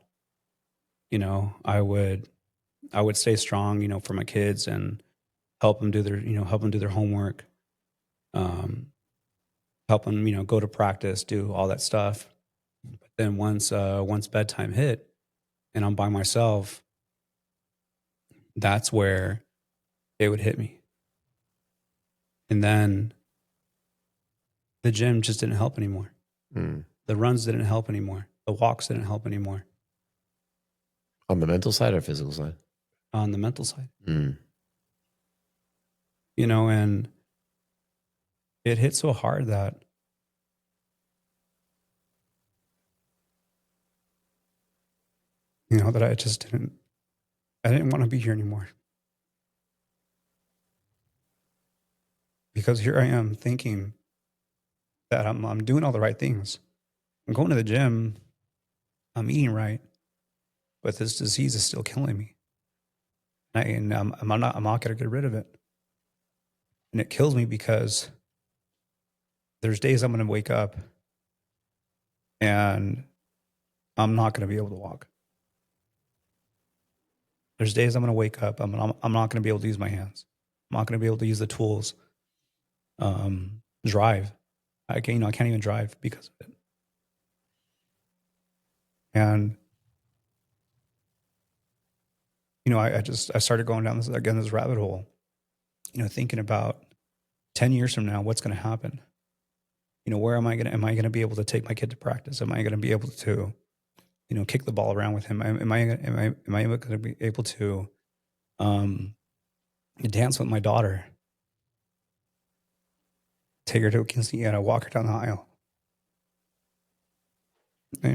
I would stay strong, for my kids, and help them do their homework, help them, go to practice, do all that stuff. But then once bedtime hit and I'm by myself, that's where it would hit me. And then the gym just didn't help anymore. Mm. The runs didn't help anymore. The walks didn't help anymore. On the mental side or physical side? On the mental side. Mm. And it hit so hard that that I didn't want to be here anymore. Because here I am thinking that I'm doing all the right things. I'm going to the gym. I'm eating right, but this disease is still killing me. And I'm not going to get rid of it. And it kills me because there's days I'm going to wake up and I'm not going to be able to walk. There's days I'm going to wake up. I'm not going to be able to use my hands. I'm not going to be able to use the tools. Drive. I can't even drive because of it. And I started going down this rabbit hole. Thinking about 10 years from now, what's going to happen? Where am I going to be able to take my kid to practice? Am I going to be able to, kick the ball around with him? Am I going to be able to, dance with my daughter? Take her to a quinceañera, walk her down the aisle.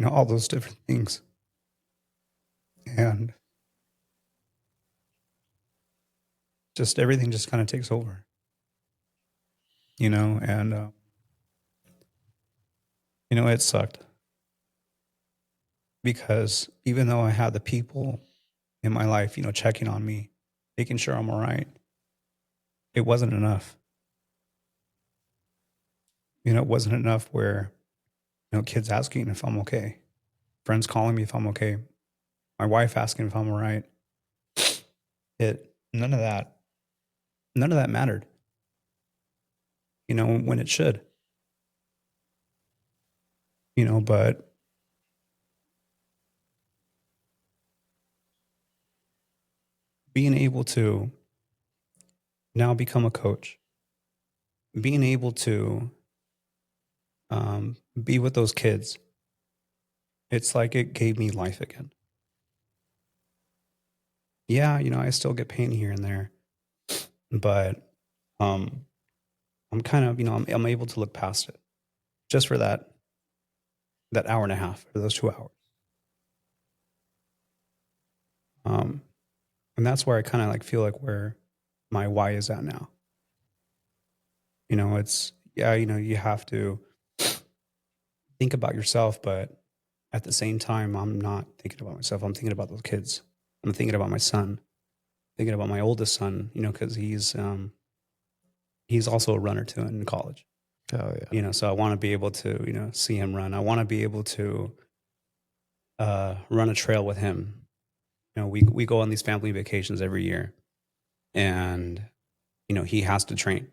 All those different things. And just everything just kind of takes over. And, it sucked. Because even though I had the people in my life, checking on me, making sure I'm all right, it wasn't enough. It wasn't enough where, kids asking if I'm okay, friends calling me if I'm okay, my wife asking if I'm all right. None of that mattered, when it should. But being able to now become a coach, being able to be with those kids, it's like it gave me life again. Yeah, I still get pain here and there, but I'm kind of, I'm able to look past it just for that hour and a half or those 2 hours. And that's where I kind of like feel like where my why is at now. It's, you have to think about yourself, but at the same time, I'm not thinking about myself. I'm thinking about those kids. I'm thinking about my son, thinking about my oldest son, because he's also a runner too in college. Oh yeah. So I want to be able to, see him run. I want to be able to run a trail with him. We go on these family vacations every year, and he has to train.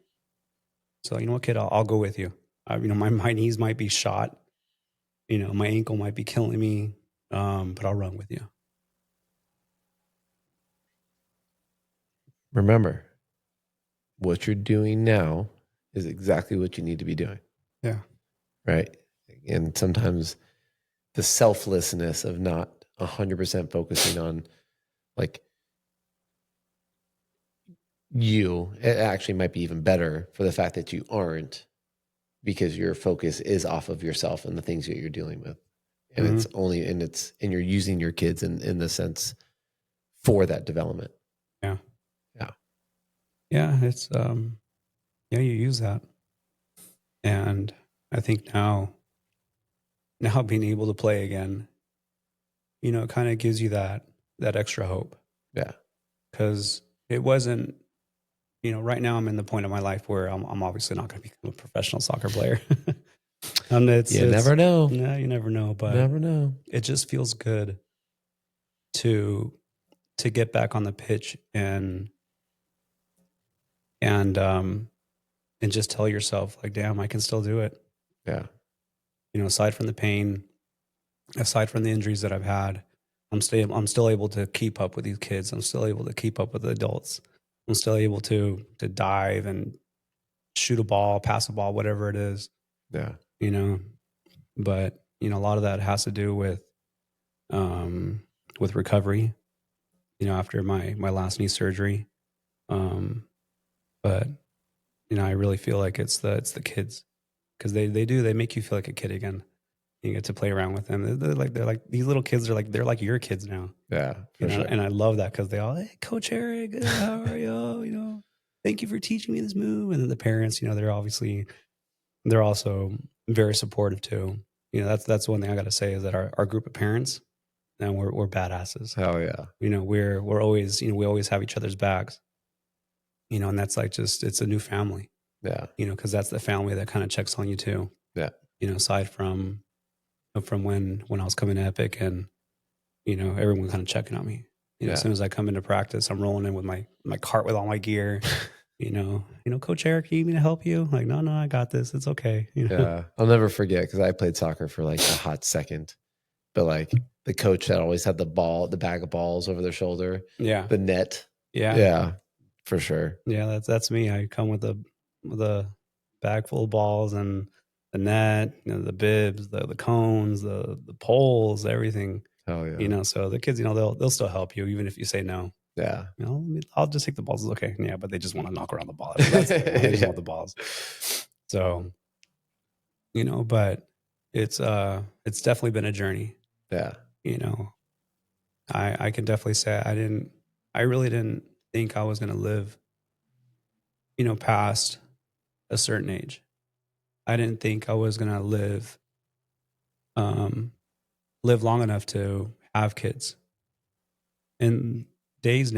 So you know what, kid, I'll go with you. My knees might be shot. My ankle might be killing me, but I'll run with you. Remember, what you're doing now is exactly what you need to be doing. Yeah. Right. And sometimes the selflessness of not 100% focusing on like you, it actually might be even better for the fact that you aren't, because your focus is off of yourself and the things that you're dealing with. And it's only, and you're using your kids in the sense for that development. Yeah. Yeah. Yeah. It's, you use that. And I think now being able to play again, it kind of gives you that extra hope. Yeah. Because it wasn't, right now I'm in the point of my life where I'm obviously not going to become a professional soccer player. You never know. No, you never know. But never know. It just feels good to get back on the pitch and just tell yourself like, damn, I can still do it. Yeah. Aside from the pain, aside from the injuries that I've had, I'm still able to keep up with these kids. I'm still able to keep up with the adults. I'm still able to dive and shoot a ball, pass a ball, whatever it is. Yeah. But a lot of that has to do with recovery, after my last knee surgery. But I really feel like it's the kids, because they make you feel like a kid again. You get to play around with them. They're like these little kids they're like your kids now. Yeah, for sure. And I love that, because they all, hey, Coach Eric, how are you? Thank you for teaching me this move. And then the parents, they're also very supportive too. That's one thing I got to say, is that our group of parents, and we're badasses. Hell yeah. We're always, we always have each other's backs. And that's like it's a new family. Yeah. Because that's the family that kind of checks on you too. Yeah. Aside from when I was coming to Epic, and everyone kind of checking on me. As soon as I come into practice, I'm rolling in with my cart with all my gear. Coach Eric, you need me to help you? Like, no, I got this. It's okay. Yeah. I'll never forget, because I played soccer for like a hot second. But like the coach that always had the bag of balls over their shoulder. Yeah. The net. Yeah. Yeah. For sure. Yeah, that's me. I come with a bag full of balls and the net, the bibs, the cones, the poles, everything. Oh yeah. So the kids, they'll still help you even if you say no. Yeah. I'll just take the balls. It's okay. Yeah, but they just want to knock around the ball. They just want the balls. So, but it's definitely been a journey. Yeah. I can definitely say I really didn't think I was going to live, past a certain age. I didn't think I was going to live long enough to have kids. And there's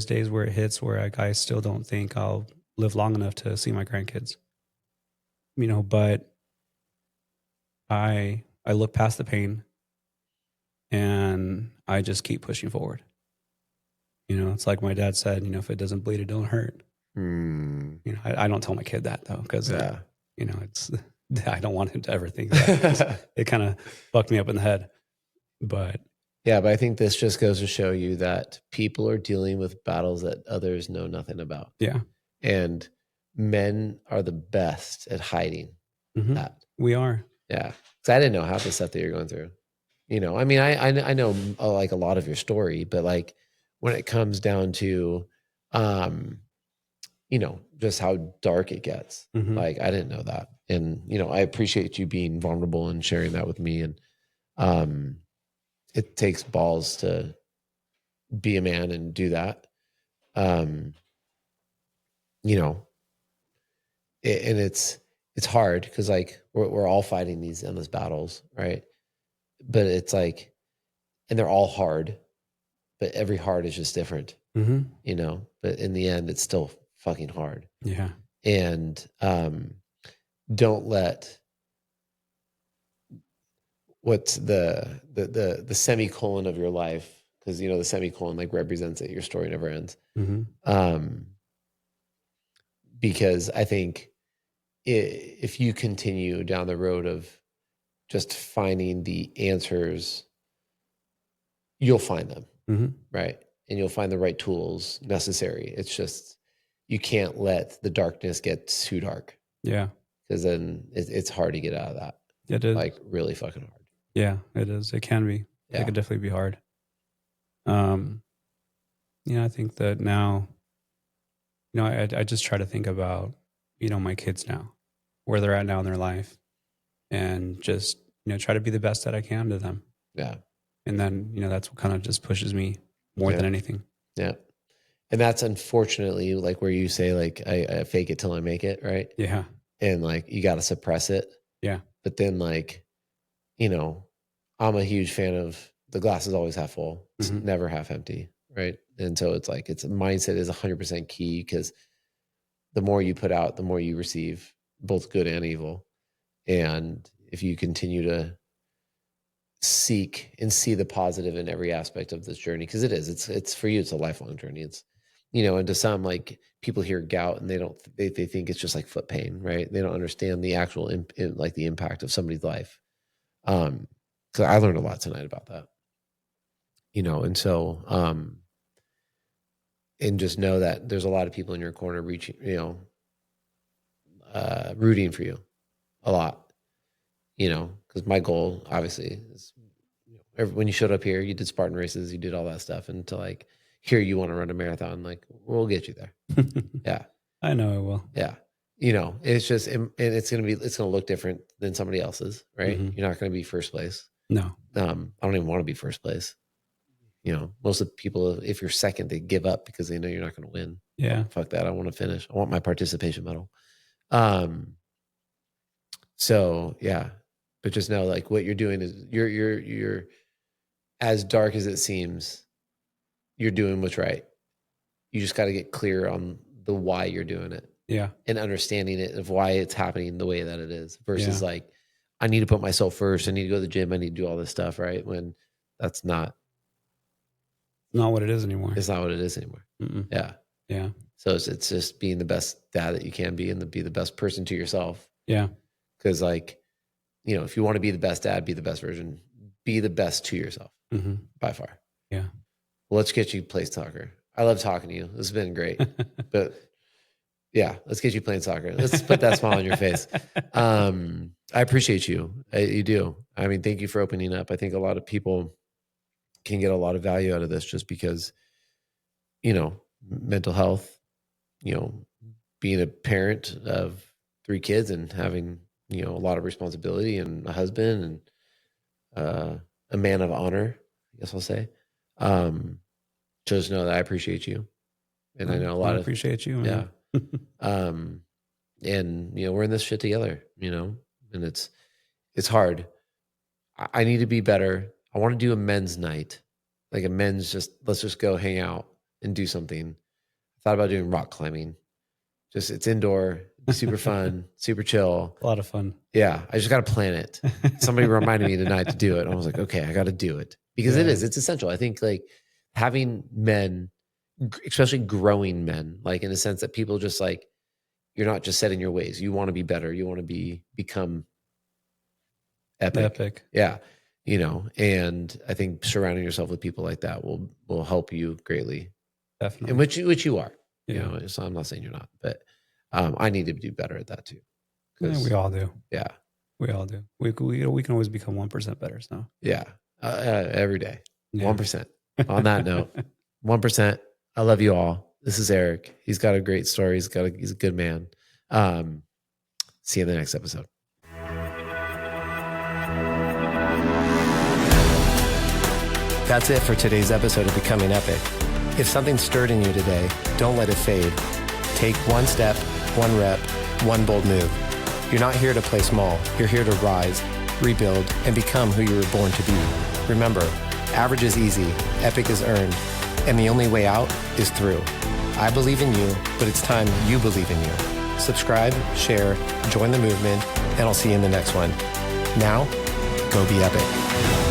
days where it hits where I still don't think I'll live long enough to see my grandkids. But I look past the pain, and I just keep pushing forward. It's like my dad said, if it doesn't bleed, it don't hurt. I don't tell my kid that though, because it's I don't want him to ever think that. It kind of fucked me up in the head. But Yeah, but I think this just goes to show you that people are dealing with battles that others know nothing about. Yeah. And men are the best at hiding that. We are. Yeah. Because I didn't know half the stuff that you're going through. You know, I mean, I know like a lot of your story, but like when it comes down to, you know, just how dark it gets, like I didn't know that. And, you know, I appreciate you being vulnerable and sharing that with me. And it takes balls to be a man and do that. You know, and it's hard because like we're all fighting these endless battles, right? But it's like, and they're all hard, but every hard is just different, you know. But in the end, it's still fucking hard. Yeah. And don't let what's the semicolon of your life, because you know the semicolon like represents that your story never ends. Because I think if you continue down the road of just finding the answers, you'll find them, right? And you'll find the right tools necessary. It's just, you can't let the darkness get too dark. Yeah. Because then it's hard to get out of that. It is. Like really fucking hard. Yeah, it is. It can be. Yeah. It could definitely be hard. I think that now, I just try to think about, my kids now, where they're at now in their life, and just, try to be the best that I can to them. Yeah. And then, that's what kind of just pushes me more than anything. Yeah. And that's unfortunately like where you say like, I fake it till I make it. Right. Yeah. And like, you got to suppress it. Yeah. But then like, I'm a huge fan of the glass is always half full. It's never half empty. Right. And so it's like, mindset is 100% key, because the more you put out, the more you receive, both good and evil. And if you continue to seek and see the positive in every aspect of this journey, because it's for you, it's a lifelong journey. It's, and to some, like people hear gout and they think it's just like foot pain, right? They don't understand the actual like the impact of somebody's life. So I learned a lot tonight about that, and so, and just know that there's a lot of people in your corner reaching, rooting for you a lot, because my goal obviously is, when you showed up here, you did Spartan races, you did all that stuff, and to like here you want to run a marathon, like we'll get you there. Yeah, I know it will. Yeah, it's just, and it's gonna look different than somebody else's, right? You're not gonna be first place. No, I don't even want to be first place. Most of the people, if you're second, they give up because they know you're not going to win. Yeah, fuck that. I want to finish. I want my participation medal. So yeah, but just know like what you're doing is you're as dark as it seems, you're doing what's right. You just got to get clear on the why you're doing it. Yeah. And understanding it of why it's happening the way that it is versus like, I need to put myself first. I need to go to the gym. I need to do all this stuff. Right. When that's not what it is anymore. It's not what it is anymore. Yeah. Yeah. So it's just being the best dad that you can be, and be the best person to yourself. Yeah. Because like, if you want to be the best dad, be the best version, be the best to yourself by far. Yeah. Well, let's get you play soccer. I love talking to you. This has been great, but yeah, let's get you playing soccer. Let's put that smile on your face. I appreciate you. You do. I mean, thank you for opening up. I think a lot of people can get a lot of value out of this just because, mental health, being a parent of 3 kids and having, a lot of responsibility and a husband and a man of honor, I guess I'll say. Just know that I appreciate you. And I know a lot of appreciate you. Man. Yeah. And we're in this shit together, and it's hard. I need to be better. I want to do a men's night, like a men's let's just go hang out and do something. I thought about doing rock climbing. It's indoor, super fun, super chill. A lot of fun. Yeah. I just got to plan it. Somebody reminded me tonight to do it. I was like, okay, I got to do it because it's essential. I think like having men, especially growing men, like in the sense that people just like, you're not just set in your ways. You want to be better. You want to become epic. Epic. Yeah. and I think surrounding yourself with people like that will help you greatly. Definitely. And which you are, Yeah. so I'm not saying you're not, but I need to do better at that too. Yeah, we all do. Yeah. We all do. We can always become 1% better. So Yeah. Every day. yeah. 1%. On that note, 1%. I love you all. This is Eric. He's got a great story. He's a good man. See you in the next episode. That's it for today's episode of Becoming Epic. If something stirred in you today, don't let it fade. Take one step, one rep, one bold move. You're not here to play small. You're here to rise, rebuild, and become who you were born to be. Remember, average is easy, epic is earned, and the only way out is through. I believe in you, but it's time you believe in you. Subscribe, share, join the movement, and I'll see you in the next one. Now, go be epic.